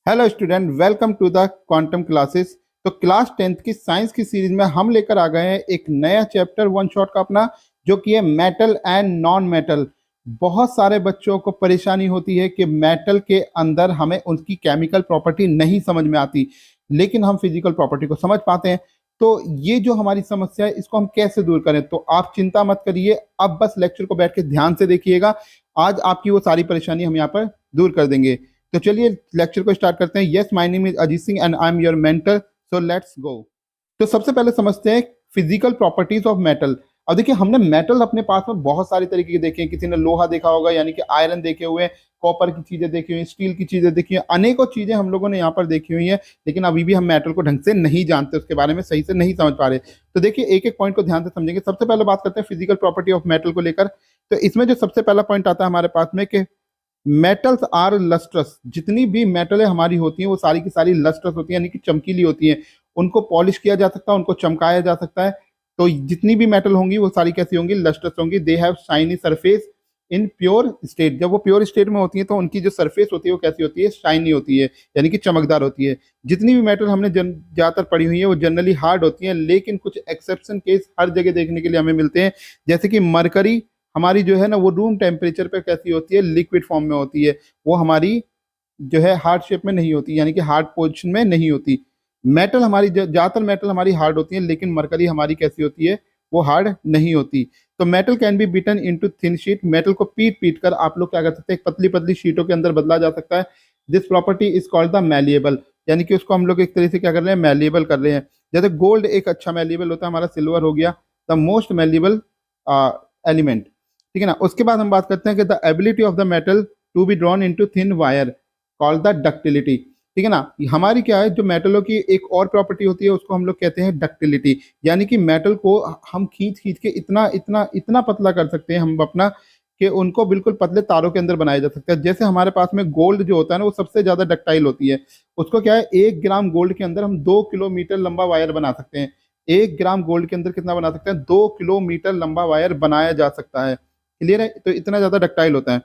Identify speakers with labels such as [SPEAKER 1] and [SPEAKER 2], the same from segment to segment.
[SPEAKER 1] Hello student, welcome to the quantum classes. तो class 10th की science की series में हम लेकर आ गए हैं एक नया चैप्टर वन शॉट का अपना, जो कि है मेटल एंड नॉन मेटल। बहुत सारे बच्चों को परेशानी होती है कि मेटल के अंदर हमें उनकी केमिकल प्रॉपर्टी नहीं समझ में आती, लेकिन हम फिजिकल प्रॉपर्टी को समझ पाते हैं। तो ये जो हमारी समस्या है, इसको हम कैसे दूर करें? तो आप चिंता मत करिए, अब बस लेक्चर को बैठ के ध्यान से देखिएगा। आज आपकी वो सारी परेशानी हम यहाँ पर दूर कर देंगे। तो चलिए लेक्चर को स्टार्ट करते हैं। Yes, my name is Ajit Singh and I am your mentor, so let's go. तो सबसे पहले समझते हैं फिजिकल प्रॉपर्टीज ऑफ मेटल। अब देखिए, हमने मेटल अपने पास में बहुत सारी तरीके के देखे हैं। किसी ने लोहा देखा होगा, यानी कि आयरन देखे हुए, कॉपर की चीजें देखी हुई, स्टील की चीजें देखी हुई, अनेकों चीजें हम लोगों ने यहाँ पर देखी हुई हैं। लेकिन अभी भी हम मेटल को ढंग से नहीं जानते, उसके बारे में सही से नहीं समझ पा रहे। तो देखिए, एक एक पॉइंट को ध्यान से समझेंगे। सबसे पहले बात करते हैं फिजिकल प्रॉपर्टी ऑफ मेटल को लेकर। तो इसमें जो सबसे पहला पॉइंट आता है हमारे पास में कि मेटल्स आर लस्ट्रस। जितनी भी मेटल हमारी होती हैं वो सारी की सारी लस्ट्रस होती हैं, यानी कि चमकीली होती हैं। उनको पॉलिश किया जा सकता है, उनको चमकाया जा सकता है। तो जितनी भी मेटल होंगी वो सारी कैसी होंगी? लस्ट्रस होंगी। They have shiny surface in pure state. जब वो प्योर स्टेट में होती है तो उनकी जो सरफेस होती है वो कैसी होती है? शाइनी होती है, यानी कि चमकदार होती है। जितनी भी मेटल हमने ज्यादातर पढ़ी हुई है वो जनरली हार्ड होती हैं, लेकिन कुछ एक्सेप्शन केस हर जगह देखने के लिए हमें मिलते हैं। जैसे कि मरकरी हमारी जो है ना, वो रूम टेम्परेचर पे कैसी होती है? लिक्विड फॉर्म में होती है। वो हमारी जो है हार्ड शेप में नहीं होती, यानी कि हार्ड पोजिशन में नहीं होती। मेटल हमारी ज्यादातर मेटल हमारी हार्ड होती है, लेकिन मरकरी हमारी कैसी होती है? वो हार्ड नहीं होती। तो metal can be beaten into thin sheet. Metal को पीट पीट कर आप लोग क्या कर सकते हैं? पतली पतली शीटों के अंदर बदला जा सकता है। This property is called the malleable, यानी कि उसको हम लोग एक तरह से क्या कर रहे हैं? मैलिएबल कर रहे हैं। जैसे गोल्ड एक अच्छा मैलिएबल होता है, हमारा सिल्वर हो गया द मोस्ट मैलिएबल एलिमेंट। ठीक है ना। उसके बाद हम बात करते हैं कि the ability of the metal to be drawn into thin wire called the ductility. ठीक है ना। हमारी क्या है, जो मेटलों की एक और प्रॉपर्टी होती है उसको हम लोग कहते हैं डक्टिलिटी, यानी कि मेटल को हम खींच खींच के इतना इतना इतना पतला कर सकते हैं हम अपना, कि उनको बिल्कुल पतले तारों के अंदर बनाया जा सकता है। जैसे हमारे पास में गोल्ड जो होता है ना, वो सबसे ज्यादा डक्टाइल होती है। उसको क्या है, 1 ग्राम गोल्ड के अंदर हम 2 किलोमीटर लंबा वायर बना सकते हैं। 1 ग्राम गोल्ड के अंदर कितना बना सकते हैं? 2 किलोमीटर लंबा वायर बनाया जा सकता है। क्लियर है? तो इतना ज्यादा डक्टाइल होता है।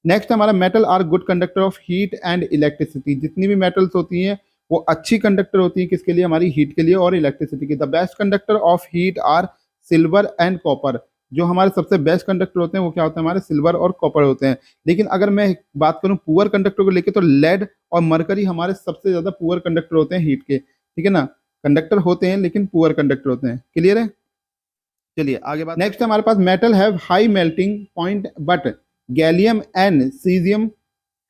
[SPEAKER 1] नेक्स्ट हमारा metal are good conductor of heat and electricity. जितनी भी मेटल्स होती हैं वो अच्छी कंडक्टर होती हैं, किसके लिए? हमारी हीट के लिए और इलेक्ट्रिसिटी की। The best conductor of heat are silver and copper. जो हमारे सबसे बेस्ट कंडक्टर होते हैं वो क्या होते हैं? हमारे सिल्वर और कॉपर होते हैं। लेकिन अगर मैं बात करूं पुअर कंडक्टर को लेकर, तो लेड और मरकरी हमारे सबसे ज्यादा पुअर कंडक्टर होते हैं हीट के। ठीक है ना। कंडक्टर होते हैं लेकिन पुअर कंडक्टर होते हैं। क्लियर है? चलिए आगे बात। नेक्स्ट हमारे पास metal have high melting point but gallium and caesium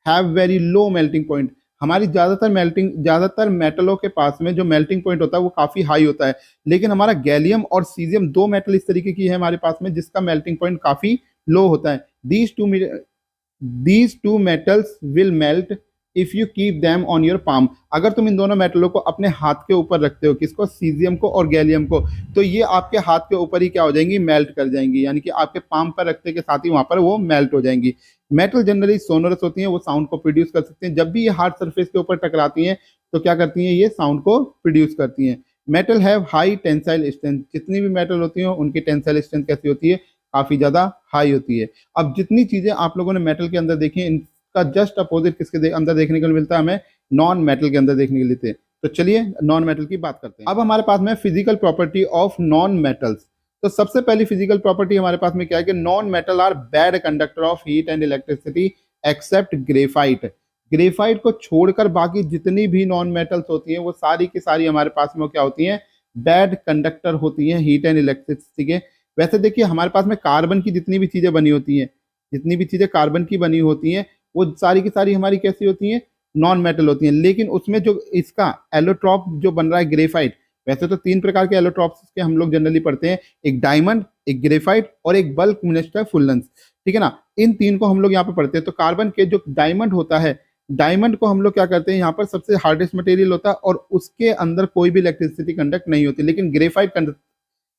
[SPEAKER 1] have very low melting point. हमारी ज्यादातर मेटलों के पास में जो मेल्टिंग पॉइंट होता है वो काफी हाई होता है, लेकिन हमारा गैलियम और सीजियम दो मेटल इस तरीके की है हमारे पास में जिसका मेल्टिंग पॉइंट काफी लो होता है। These two metals will melt if you keep them on your palm. अगर तुम इन दोनों मेटलों को अपने हाथ के ऊपर रखते हो, किसको? सीजियम को और गैलियम को, तो ये आपके हाथ के ऊपर ही क्या हो जाएंगी? मेल्ट कर जाएंगी, यानी कि आपके पाम पर रखते के साथ ही वहां पर वो मेल्ट हो जाएंगी। मेटल जनरली सोनोरस होती हैं, वो साउंड को प्रोड्यूस कर सकते हैं। जब भी ये हार्ड सरफेस के ऊपर टकराती हैं तो क्या करती हैं? ये साउंड को प्रोड्यूस करती हैं। Metal have high tensile strength. जितनी भी मेटल होती हैं उनकी टेंसाइल स्ट्रेंथ कैसी होती है? काफी ज्यादा हाई होती है। अब जितनी चीजें आप लोगों ने मेटल के अंदर देखी हैं, का जस्ट अपोजिट किसके अंदर देखने को मिलता है? हमें नॉन मेटल के अंदर देखने को मिलते हैं। तो चलिए नॉन मेटल की बात करते हैं। अब हमारे पास में physical property of non metals. तो सबसे पहली फिजिकल प्रॉपर्टी हमारे पास में क्या है कि non metal are bad conductor of heat and electricity except graphite. Graphite को छोड़कर बाकी जितनी भी नॉन मेटल्स होती हैं वो सारी की सारी हमारे पास में क्या होती हैं? बैड कंडक्टर होती हैं हीट एंड इलेक्ट्रिसिटी के। वैसे देखिए, हमारे पास में कार्बन की जितनी भी चीजें बनी होती हैं, जितनी भी चीजें कार्बन की बनी होती हैं, वो सारी की सारी हमारी कैसी होती हैं? नॉन मेटल होती हैं। लेकिन उसमें जो इसका एलोट्रॉप जो बन रहा है ग्रेफाइट, वैसे तो 3 प्रकार के एलोट्रॉप्स के हम लोग जनरली पढ़ते हैं, एक डायमंड, एक ग्रेफाइट और एक बल्क मिनेस्टर फुल्लेंस। ठीक है ना। इन तीन को हम लोग यहाँ पे पढ़ते हैं। तो कार्बन के जो डायमंड होता है, डायमंड को हम लोग क्या करते हैं? यहाँ पर सबसे हार्डेस्ट मटेरियल होता है और उसके अंदर कोई भी इलेक्ट्रिसिटी कंडक्ट नहीं होती। लेकिन ग्रेफाइट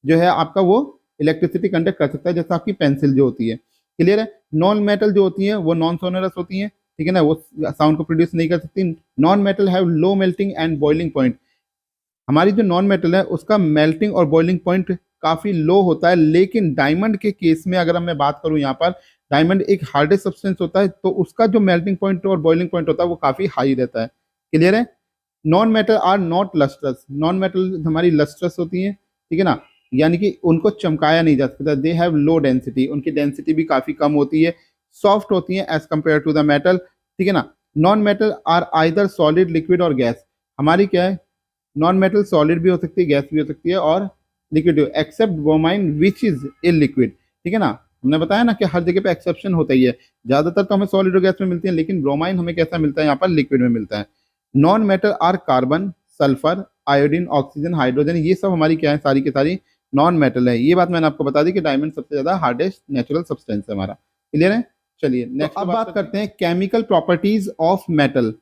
[SPEAKER 1] जो है आपका, वो इलेक्ट्रिसिटी कंडक्ट कर सकता है, जैसे आपकी पेंसिल जो होती है। क्लियर है? नॉन मेटल जो होती है वो नॉन सोनरस होती है। ठीक है ना। वो साउंड को प्रोड्यूस नहीं कर सकती। Non metal have low melting and boiling point. हमारी जो नॉन मेटल है उसका मेल्टिंग और बॉइलिंग पॉइंट काफी लो होता है। लेकिन डायमंड के केस में अगर मैं बात करूं, यहाँ पर डायमंड एक हार्डेस्ट सब्सटेंस होता है, तो उसका जो मेल्टिंग पॉइंट और बॉइलिंग पॉइंट होता है वो काफी हाई रहता है। क्लियर है। Non metal are not lustrous, non metal हमारी लस्ट्रस होती हैं, ठीक है ना, यानी कि उनको चमकाया नहीं जा सकता। दे हैव लो डेंसिटी, उनकी डेंसिटी भी काफी कम होती है, सॉफ्ट होती है as compare to the metal, ठीक है ना। Non metal are either solid, liquid और गैस। हमारी क्या है, नॉन मेटल सॉलिड भी हो सकती है, गैस भी हो सकती है और liquid, except bromine which is इल लिक्विड, ठीक है ना। हमने बताया ना कि हर जगह पे एक्सेप्शन होता ही है, ज्यादातर तो हमें सॉलिड और गैस में मिलती है, लेकिन ब्रोमाइन हमें कैसा मिलता है, यहाँ पर लिक्विड में मिलता है। Non metal are carbon, sulphur, iodine, oxygen, hydrogen, ये सब हमारी क्या है, सारी की सारी नॉन मेटल है। ये बात मैंने आपको बता दी कि डायमंड सबसे ज्यादा हार्डेस्ट नेचुरल सब्सटेंस है हमारा। क्लियर है। चलिए नेक्स्ट अब बात करते हैं केमिकल प्रॉपर्टीज ऑफ मेटल।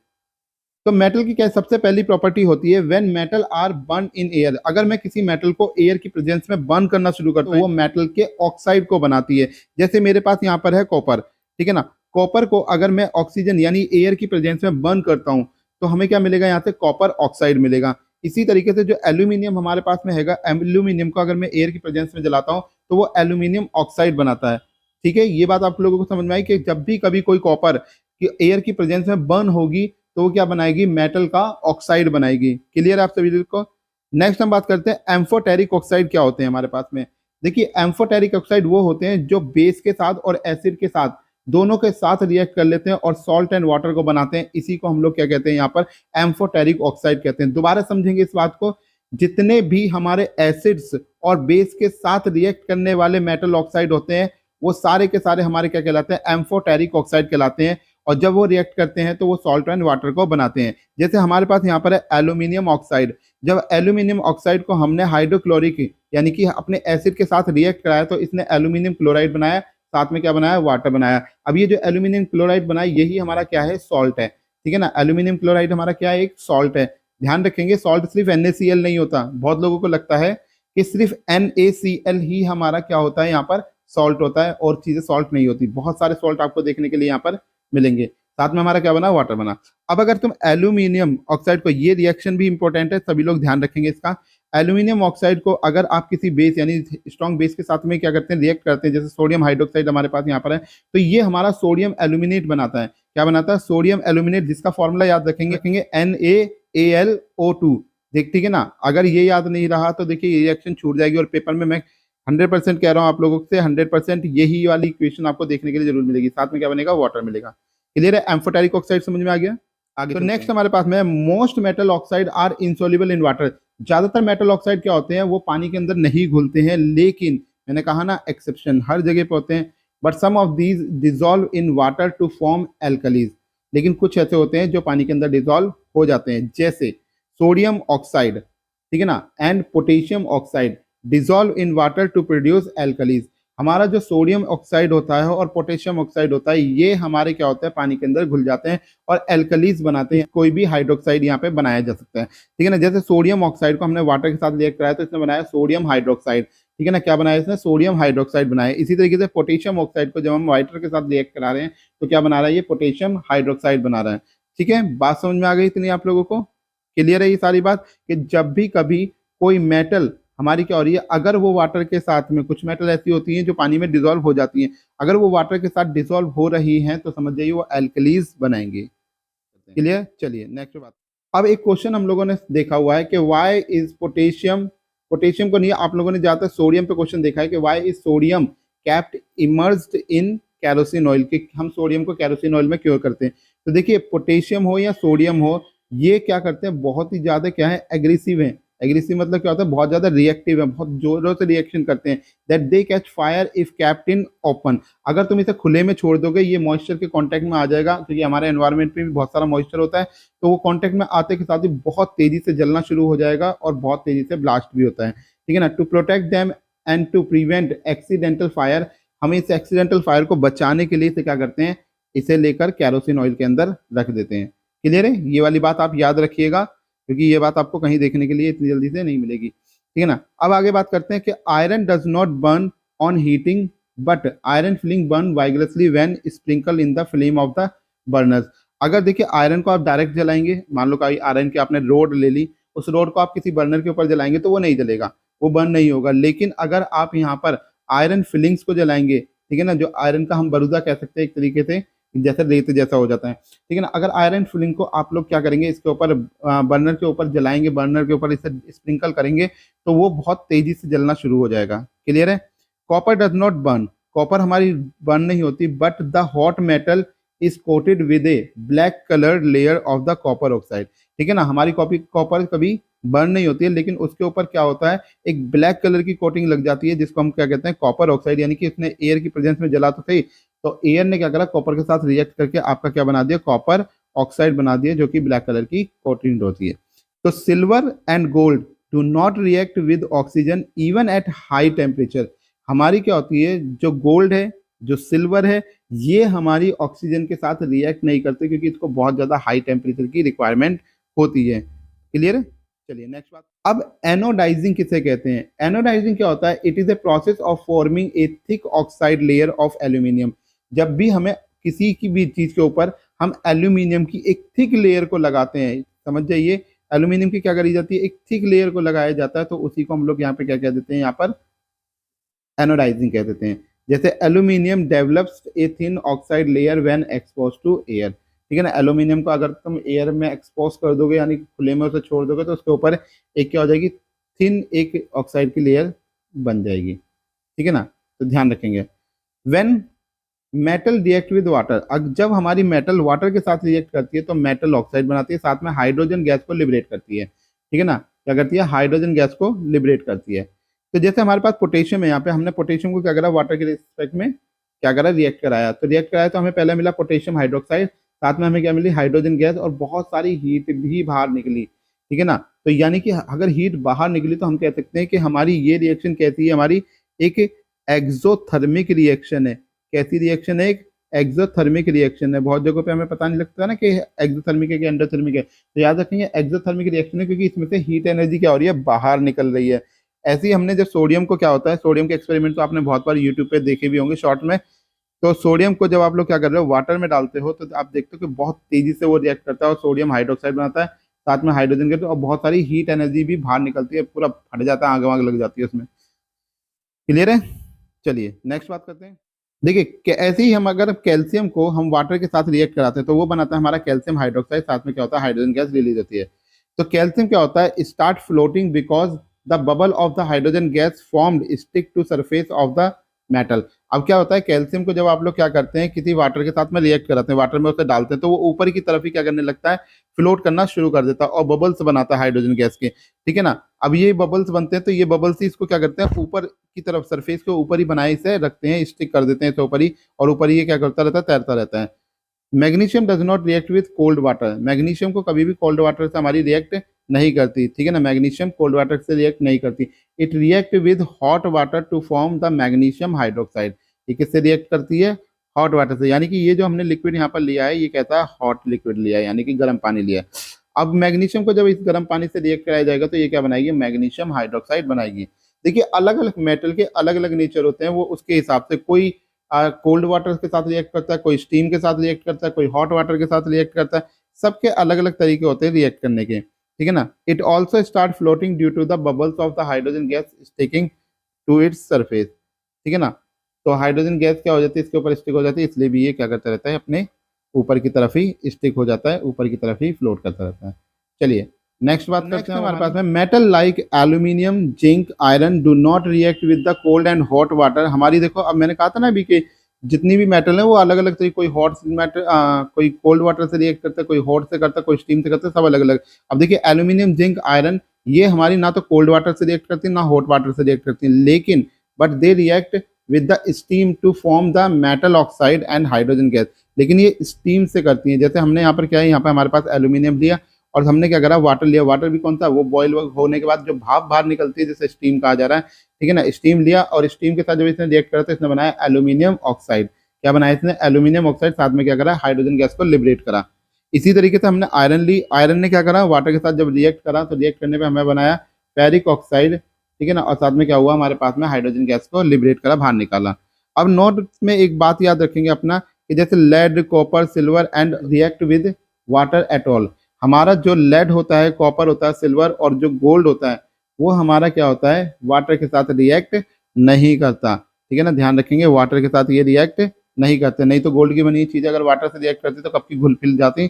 [SPEAKER 1] तो मेटल की क्या सबसे पहली प्रॉपर्टी होती है, when metal are burn in air. अगर मैं किसी मेटल को एयर की प्रेजेंस में बर्न करना शुरू करता हूँ, वो मेटल के ऑक्साइड को बनाती है। जैसे मेरे पास यहाँ पर है कॉपर, ठीक है ना, कॉपर को अगर मैं ऑक्सीजन यानी एयर की प्रेजेंस में बर्न करता हूँ तो हमें क्या मिलेगा, यहाँ से कॉपर ऑक्साइड मिलेगा। इसी तरीके से जो एल्यूमिनियम हमारे पास में हैगा, एल्यूमिनियम को अगर मैं एयर की प्रेजेंस में जलाता हूँ तो वो एल्यूमिनियम ऑक्साइड बनाता है। ठीक है, ये बात आप लोगों को समझ में आई कि जब भी कभी कोई कॉपर एयर की प्रेजेंस में बर्न होगी तो वो क्या बनाएगी, मेटल का ऑक्साइड बनाएगी। क्लियर है आप सभी को। नेक्स्ट हम बात करते हैं एम्फोटेरिक ऑक्साइड क्या होते हैं हमारे पास में। देखिए एम्फोटेरिक ऑक्साइड वो होते हैं जो बेस के साथ और एसिड के साथ दोनों के साथ रिएक्ट कर लेते हैं और सॉल्ट एंड वाटर को बनाते हैं। इसी को हम लोग क्या कहते हैं, यहाँ पर एम्फोटेरिक ऑक्साइड कहते हैं। दोबारा समझेंगे इस बात को, जितने भी हमारे एसिड्स और बेस के साथ रिएक्ट करने वाले मेटल ऑक्साइड होते हैं वो सारे के सारे हमारे क्या कहलाते हैं, एम्फोटेरिक ऑक्साइड कहलाते हैं। और जब वो रिएक्ट करते हैं तो वो सॉल्ट एंड वाटर को बनाते हैं। जैसे हमारे पास यहाँ पर है एल्यूमिनियम ऑक्साइड। जब एल्यूमिनियम ऑक्साइड को हमने हाइड्रोक्लोरिक यानी कि अपने एसिड के साथ रिएक्ट कराया तो इसने एल्यूमिनियम क्लोराइड बनाया, साथ में क्या बनाया, वाटर बनाया। अब ये जो एल्यूमिनियम क्लोराइड बनाया यही हमारा क्या है, सॉल्ट है। ठीक है ना, एल्यूमिनियम क्लोराइड हमारा क्या है, एक सॉल्ट है। ध्यान रखेंगे सॉल्ट सिर्फ NaCl नहीं होता। बहुत लोगों को लगता है कि सिर्फ NaCl ही हमारा क्या होता है, यहाँ पर सॉल्ट होता है और चीजें सॉल्ट नहीं होती। बहुत सारे सॉल्ट आपको देखने के लिए यहाँ पर मिलेंगे। साथ में हमारा क्या बना, वाटर बना। अब अगर तुम एल्यूमिनियम ऑक्साइड को, ये रिएक्शन भी इंपॉर्टेंट है, सभी लोग ध्यान रखेंगे इसका। एल्यूमिनियम ऑक्साइड को अगर आप किसी बेस यानी स्ट्रॉन्ग बेस के साथ में क्या करते हैं, रिएक्ट करते हैं, जैसे सोडियम हाइड्रोक्साइड हमारे पास यहाँ पर है, तो ये हमारा सोडियम एल्यूमिनेट बनाता है। क्या बनाता है, सोडियम एल्यूमिनेट, जिसका फॉर्मूला याद रखेंगे NaAlO2। ठीक है ना, अगर ये याद नहीं रहा तो देखिए ये रिएक्शन छूट जाएगी और पेपर में मैं 100% कह रहा हूँ आप लोगों से, 100% यही वाली इक्वेशन आपको देखने के लिए जरूर मिलेगी। साथ में क्या बनेगा, वाटर मिलेगा। क्लियर है, एम्फोटेरिक ऑक्साइड समझ में आ गया। आगे तो नेक्स्ट हमारे पास में most metal oxide are insoluble in water. ज्यादातर मेटल ऑक्साइड क्या होते हैं, वो पानी के अंदर नहीं घुलते हैं, लेकिन मैंने कहा ना एक्सेप्शन हर जगह पे होते हैं। But some of these dissolve in water to form alkalis. लेकिन कुछ ऐसे होते हैं जो पानी के अंदर डिजोल्व हो जाते हैं, जैसे सोडियम ऑक्साइड, ठीक है ना, and potassium oxide dissolve in water to produce alkalis. हमारा जो सोडियम ऑक्साइड होता है और पोटेशियम ऑक्साइड होता है, ये हमारे क्या होता है, पानी के अंदर घुल जाते हैं और एल्कलीज बनाते हैं। कोई भी हाइड्रोक्साइड यहाँ पे बनाया जा सकता है, ठीक है ना। जैसे सोडियम ऑक्साइड को हमने वाटर के साथ रिएक्ट कराया तो इसने बनाया सोडियम हाइड्रोक्साइड, ठीक है ना। क्या बनाया इसने, सोडियम हाइड्रोक्साइड बनाया। इसी तरीके से पोटेशियम ऑक्साइड को जब हम वाटर के साथ रिएक्ट करा रहे हैं तो क्या बना रहा है, ये पोटेशियम हाइड्रोक्साइड बना रहा है। ठीक है, बात समझ में आ गई इतनी आप लोगों को, क्लियर है ये सारी बात, कि जब भी कभी कोई मेटल हमारी क्या हो रही है, अगर वो वाटर के साथ में, कुछ मेटल ऐसी होती हैं जो पानी में डिसॉल्व हो जाती हैं, अगर वो वाटर के साथ डिसॉल्व हो रही हैं तो समझ जाइए वो एल्कलीज बनाएंगे। क्लियर। चलिए नेक्स्ट बात। अब एक क्वेश्चन हम लोगों ने देखा हुआ है कि व्हाई इज पोटेशियम, पोटेशियम को नहीं, आप लोगों ने ज्यादातर सोडियम पे क्वेश्चन देखा है कि why is sodium kept emerged in kerosene oil, कि हम सोडियम को कैरोसिन ऑयल में क्यों करते हैं। तो देखिए पोटेशियम हो या सोडियम हो, ये क्या करते हैं, बहुत ही ज्यादा क्या है, एग्रेसिव है। एग्रेसिव मतलब क्या होता है, बहुत ज्यादा रिएक्टिव है, बहुत जोरों से रिएक्शन करते हैं। That they catch fire if kept in open. अगर तुम इसे खुले में छोड़ दोगे ये मॉइस्चर के कांटेक्ट में आ जाएगा, क्योंकि हमारे एनवायरनमेंट में भी बहुत सारा मॉइस्चर होता है, तो वो कांटेक्ट में आते के साथ ही बहुत तेजी से जलना शुरू हो जाएगा और बहुत तेजी से ब्लास्ट भी होता है, ठीक है ना। To protect them and to prevent accidental fire, हमें इस एक्सीडेंटल फायर को बचाने के लिए इसे क्या करते हैं, इसे लेकर कैरोसिन ऑयल के अंदर रख देते हैं। क्लियर है, ये वाली बात आप याद रखिएगा, क्योंकि ये बात आपको कहीं देखने के लिए इतनी जल्दी से नहीं मिलेगी, ठीक है ना। अब आगे बात करते हैं कि iron does not burn on heating but iron filling burn vigorously when sprinkle in the flame of the burners. अगर देखिए आयरन को आप डायरेक्ट जलाएंगे, मान लो कि आयरन की आपने रोड ले ली, उस रोड को आप किसी बर्नर के ऊपर जलाएंगे तो वो नहीं जलेगा, वो बर्न नहीं होगा। लेकिन अगर आप यहाँ पर आयरन फिलिंग्स को जलाएंगे, ठीक है ना, जो आयरन का हम बरूदा कह सकते हैं एक तरीके से, जैसे रेत जैसा हो जाता है, ठीक है ना। अगर आयरन फिलिंग को आप लोग क्या करेंगे, इसके ऊपर बर्नर के ऊपर जलाएंगे, बर्नर के ऊपर इसे स्प्रिंकल करेंगे तो वो बहुत तेजी से जलना शुरू हो जाएगा। क्लियर है। Copper does not burn, copper हमारी बर्न नहीं होती, but the hot metal is coated with A black coloured layer of the copper oxide. ठीक है ना, हमारी कॉपर कभी बर्न नहीं होती है, लेकिन उसके ऊपर क्या होता है, एक ब्लैक कलर की कोटिंग लग जाती है, जिसको हम क्या कहते हैं, कॉपर ऑक्साइड। यानी कि इसने एयर की प्रेजेंस में जला तो सही, तो एयर ने क्या करा, कॉपर के साथ रिएक्ट करके आपका क्या बना दिया, कॉपर ऑक्साइड बना दिया, जो कि ब्लैक कलर की कोटिंग होती है। तो silver and gold do not react with oxygen even at high temperature. हमारी क्या होती है, जो गोल्ड है, जो सिल्वर है, ये हमारी ऑक्सीजन के साथ रिएक्ट नहीं करते, क्योंकि इसको बहुत ज्यादा हाई टेम्परेचर की रिक्वायरमेंट होती है। क्लियर है। चलिए नेक्स्ट बात। अब एनोडाइजिंग किसे कहते हैं। एनोडाइजिंग क्या होता है, it is a process of forming a thick oxide layer of aluminium. जब भी हमें किसी की भी चीज के ऊपर हम एल्यूमिनियम की एक थिक लेयर को लगाते हैं, समझ जाइए, एल्यूमिनियम की क्या करी जाती है, एक थिक लेयर को लगाया जाता है, तो उसी को हम लोग यहाँ पे क्या कह देते हैं, यहाँ पर एनोडाइजिंग कह देते हैं। जैसे aluminium develops a thin oxide layer when expose to air. ठीक है ना, एल्यूमिनियम को अगर तुम एयर में एक्सपोज कर दोगे, यानी खुले में उसे छोड़ दोगे, तो उसके ऊपर एक क्या हो जाएगी, थिन एक ऑक्साइड की लेयर बन जाएगी। ठीक है ना, तो ध्यान रखेंगे। When metal react with water, जब हमारी मेटल वाटर के साथ रिएक्ट करती है तो मेटल ऑक्साइड बनाती है, साथ में हाइड्रोजन गैस को लिबरेट करती है। ठीक है ना, क्या करती है, हाइड्रोजन गैस को लिबरेट करती है। तो जैसे हमारे पास पोटेशियम है, यहाँ पे हमने पोटेशियम को क्या करा, वाटर के रिस्पेक्ट में क्या करा, रिएक्ट कराया। तो रिएक्ट कराया तो हमें पहले मिला पोटेशियम हाइड्रोक्साइड, साथ में हमें क्या मिली, हाइड्रोजन गैस, और बहुत सारी हीट भी बाहर निकली। ठीक है ना, तो यानी कि अगर हीट बाहर निकली तो हम कह सकते हैं कि हमारी ये रिएक्शन कैसी है, हमारी एक एक्सोथर्मिक रिएक्शन है। कैसी रिएक्शन है, एक एक्सोथर्मिक रिएक्शन है। बहुत जगहों पे हमें पता नहीं लगता ना कि एक्सोथर्मिक है कि एंडोथर्मिक है, तो याद रखेंगे एक्सोथर्मिक रिएक्शन है, क्योंकि इसमें से हीट एनर्जी क्या हो रही है, बाहर निकल रही है। ऐसे ही हमने जब सोडियम को, क्या होता है, सोडियम के एक्सपेरिमेंट तो आपने बहुत बार यूट्यूब पे देखे भी होंगे शॉर्ट में। तो सोडियम को जब आप लोग क्या कर रहे हो, वाटर में डालते हो, तो आप देखते हो कि बहुत तेजी से वो रिएक्ट करता है और सोडियम हाइड्रोक्साइड बनाता है, साथ में हाइड्रोजन गैस, और बहुत सारी हीट एनर्जी भी बाहर निकलती है, पूरा फट जाता है, आग वाग लग जाती है उसमें। क्लियर है। चलिए नेक्स्ट बात करते हैं। देखिए ऐसे ही हम अगर कैल्शियम को हम वाटर के साथ रिएक्ट कराते हैं तो वो बनाता है हमारा कैल्शियम हाइड्रोक्साइड, साथ में क्या होता है, हाइड्रोजन गैस रिलीज होती है। तो कैल्शियम क्या होता है, start floating because the bubble of the hydrogen gas formed stick to surface of the metal. अब क्या होता है, कैल्शियम को जब आप लोग क्या करते हैं, किसी वाटर के साथ में रिएक्ट कराते हैं, वाटर में उसे डालते हैं, तो वो ऊपर की तरफ ही क्या करने लगता है, फ्लोट करना शुरू कर देता है और बबल्स बनाता है हाइड्रोजन गैस के। ठीक है ना, अब ये बबल्स बनते हैं तो ये बबल्स ही इसको क्या करते हैं, ऊपर की तरफ सरफेस के ऊपर ही बनाए इसे रखते हैं, स्टिक कर देते हैं तो ऊपर ही, और ऊपर ही ये क्या करता रहता है, तैरता रहता है। Magnesium does not react with cold water, magnesium को कभी भी कोल्ड वाटर से हमारी रिएक्ट नहीं करती। ठीक है ना, मैग्नीशियम कोल्ड वाटर से रिएक्ट नहीं करती। It react with hot water to form the magnesium hydroxide. ये किससे रिएक्ट करती है, हॉट वाटर से। यानी कि ये जो हमने लिक्विड यहाँ पर लिया है, ये कहता है हॉट लिक्विड लिया है, यानी कि गर्म पानी लिया है। अब मैग्नीशियम को जब इस गर्म पानी से रिएक्ट कराया जाएगा तो ये क्या बनाएगी, मैग्नीशियम हाइड्रोक्साइड बनाएगी। देखिए अलग अलग मेटल के अलग अलग नेचर होते हैं, वो उसके हिसाब से, कोई कोल्ड वाटर के साथ रिएक्ट करता है, कोई स्टीम के साथ रिएक्ट करता है, कोई हॉट वाटर के साथ रिएक्ट करता है, सबके अलग अलग तरीके होते हैं रिएक्ट करने के। ठीक है ना, it also start floating due to the bubbles of the hydrogen gas sticking to its surface. ठीक है ना, तो हाइड्रोजन गैस क्या हो जाती है, इसके ऊपर स्टिक हो जाती है, इसलिए भी ये क्या करता रहता है, अपने ऊपर की तरफ ही स्टिक हो जाता है, ऊपर की तरफ ही फ्लोट करता रहता है। चलिए नेक्स्ट बात करते हैं हमारे पास में, metal like aluminium, zinc, iron do not react with the cold and hot water. हमारी देखो, अब मैंने कहा था ना अभी कि जितनी भी मेटल है वो अलग अलग तरीके, कोई हॉट मेटल, कोई कोल्ड वाटर से रिएक्ट करता है, कोई हॉट से करता है, कोई स्टीम से करता है, सब अलग अलग। अब देखिए एल्यूमिनियम, जिंक, आयरन, ये हमारी ना तो कोल्ड वाटर से रिएक्ट करती है ना हॉट वाटर से रिएक्ट करती है, लेकिन but they react with the steam to form the metal oxide and hydrogen gas. लेकिन ये स्टीम से करती है। जैसे हमने यहाँ पर क्या है, यहाँ पर हमारे पास एल्यूमिनियम लिया और हमने क्या करा, वाटर लिया। वाटर भी कौन सा, वो बॉयल होने के बाद जो भाप बाहर निकलती है, जैसे स्टीम कहा जा रहा है। ठीक है ना, स्टीम लिया और स्टीम के साथ जब इसने रिएक्ट करा तो इसने बनाया एल्यूमिनियम ऑक्साइड। क्या बनाया इसने, एल्यूमिनियम ऑक्साइड, साथ में क्या करा, हाइड्रोजन गैस को लिबरेट करा। इसी तरीके से हमने आयरन ली, आयरन ने क्या करा, वाटर के साथ जब रिएक्ट करा तो रिएक्ट करने पे हमें बनाया फेरिक ऑक्साइड। ठीक है ना, और साथ में क्या हुआ, हमारे पास में हाइड्रोजन गैस को लिबरेट करा, बाहर निकाला। अब नोट में एक बात याद रखेंगे अपना, कि जैसे lead, copper, silver and react with water at all. हमारा जो लेड होता है, कॉपर होता है, सिल्वर और जो गोल्ड होता है, वो हमारा क्या होता है, वाटर के साथ रिएक्ट नहीं करता। ठीक है ना, ध्यान रखेंगे, वाटर के साथ ये रिएक्ट नहीं करते। नहीं तो गोल्ड की बनी हुई चीजें अगर वाटर से रिएक्ट करती तो कब की घुल पिल जाती।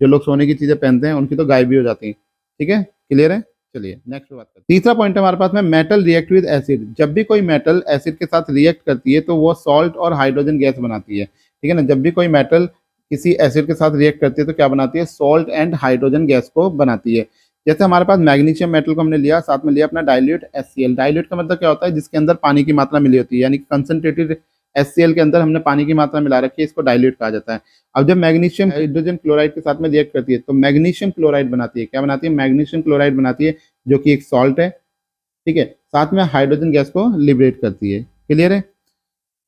[SPEAKER 1] जो लोग सोने की चीजें पहनते हैं उनकी तो गायब भी हो जाती। ठीक है, क्लियर है। चलिए नेक्स्ट बात करते हैं। तीसरा पॉइंट है हमारे पास में, मेटल रिएक्ट विद एसिड। जब भी कोई मेटल एसिड के साथ रिएक्ट करती है तो वो सॉल्ट और हाइड्रोजन गैस बनाती है। ठीक है ना, जब भी कोई मेटल किसी एसिड के साथ रिएक्ट करती है तो क्या बनाती है, सॉल्ट एंड हाइड्रोजन गैस को बनाती है। जैसे हमारे पास मैग्नीशियम मेटल को हमने लिया, साथ में लिया अपना डाइल्यूट HCl। डाइल्यूट का मतलब क्या होता है, जिसके अंदर पानी की मात्रा मिली होती है, यानी कंसंट्रेटेड HCl के अंदर हमने पानी की मात्रा मिला रखी है, इसको डाइल्यूट कहा जाता है। अब जब मैग्नीशियम हाइड्रोजन क्लोराइड के साथ में रिएक्ट करती है तो मैग्नीशियम क्लोराइड बनाती है। क्या बनाती है, मैग्नीशियम क्लोराइड बनाती है, जो कि एक सॉल्ट है। ठीक है, साथ में हाइड्रोजन गैस को लिबरेट करती है। क्लियर है।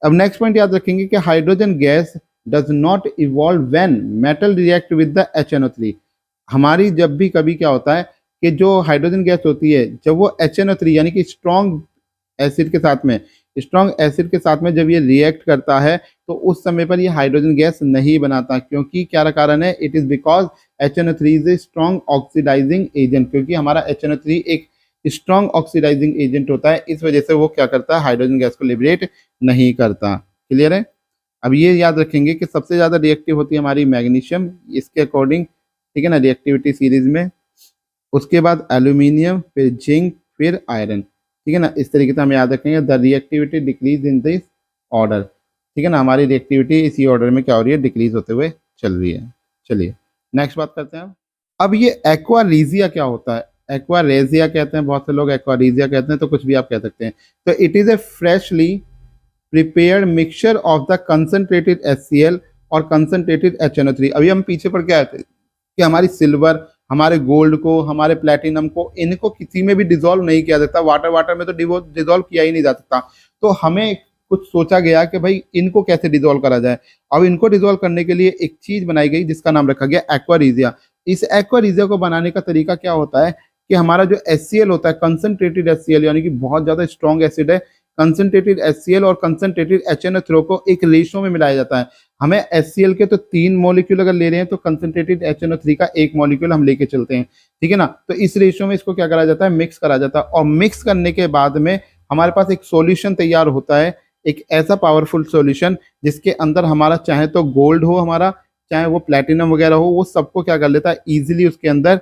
[SPEAKER 1] अब नेक्स्ट पॉइंट याद रखेंगे कि hydrogen gas does not evolve when metal react with the HNO3। हमारी जब भी कभी क्या होता है कि जो हाइड्रोजन गैस होती है, जब वो HNO3 यानी कि स्ट्रॉन्ग एसिड के साथ में, स्ट्रॉन्ग एसिड के साथ में जब ये रिएक्ट करता है तो उस समय पर ये हाइड्रोजन गैस नहीं बनाता। क्योंकि क्या कारण है, it is because HNO3 is a strong oxidising agent. क्योंकि हमारा HNO3 एक स्ट्रॉन्ग ऑक्सीडाइजिंग एजेंट होता है, इस वजह से वो क्या करता है, हाइड्रोजन गैस को लिबरेट नहीं करता। क्लियर है। अब ये याद रखेंगे कि सबसे ज्यादा रिएक्टिव होती है हमारी मैग्नीशियम, इसके अकॉर्डिंग। ठीक है ना, रिएक्टिविटी सीरीज में। उसके बाद एल्यूमिनियम, फिर जिंक, फिर आयरन। ठीक है ना, इस तरीके से हम याद रखेंगे, the reactivity decrease in this order. ठीक है ना, हमारी रिएक्टिविटी इसी ऑर्डर में क्या हो रही है, डिक्रीज होते हुए चल रही है। चलिए नेक्स्ट बात करते हैं। अब ये एक्वारीजिया क्या होता है, एक्वारेजिया कहते हैं, बहुत से लोग एक्वारीजिया कहते हैं, तो कुछ भी आप कह सकते हैं। तो it is a freshly prepared mixture of the concentrated HCl और कंसंट्रेटेड HNO3। अभी हम पीछे पढ़ के आए थे कि हमारी सिल्वर, हमारे गोल्ड को, हमारे प्लेटिनम को, इनको किसी में भी डिसॉल्व नहीं किया जाता। वाटर में तो डिसॉल्व किया ही नहीं जा सकता। तो हमें कुछ सोचा गया कि भाई इनको कैसे डिसॉल्व करा जाए। अब इनको डिसॉल्व करने के लिए एक चीज बनाई गई जिसका नाम रखा गया एक्वारीजिया। इस एक्वारीजिया को बनाने का तरीका क्या होता है कि हमारा जो HCl होता है, कंसंट्रेटेड HCl, यानी कि बहुत ज्यादा स्ट्रॉन्ग एसिड है, कंसंट्रेटेड HCl और कंसंट्रेटेड HNO3 को एक रेशो में मिलाया जाता है। हमें HCl के तो 3 मॉलिक्यूल अगर ले रहे हैं तो कंसंट्रेटेड HNO3 का 1 मॉलिक्यूल हम लेके चलते हैं। ठीक है ना, तो इस रेशो में इसको क्या करा जाता है, मिक्स करा जाता है। और मिक्स करने के बाद में हमारे पास एक सॉल्यूशन तैयार होता है, एक ऐसा पावरफुल सॉल्यूशन जिसके अंदर हमारा चाहे तो गोल्ड हो, हमारा चाहे वो प्लेटिनम वगैरह हो, वो सबको क्या कर लेता है, इजीली उसके अंदर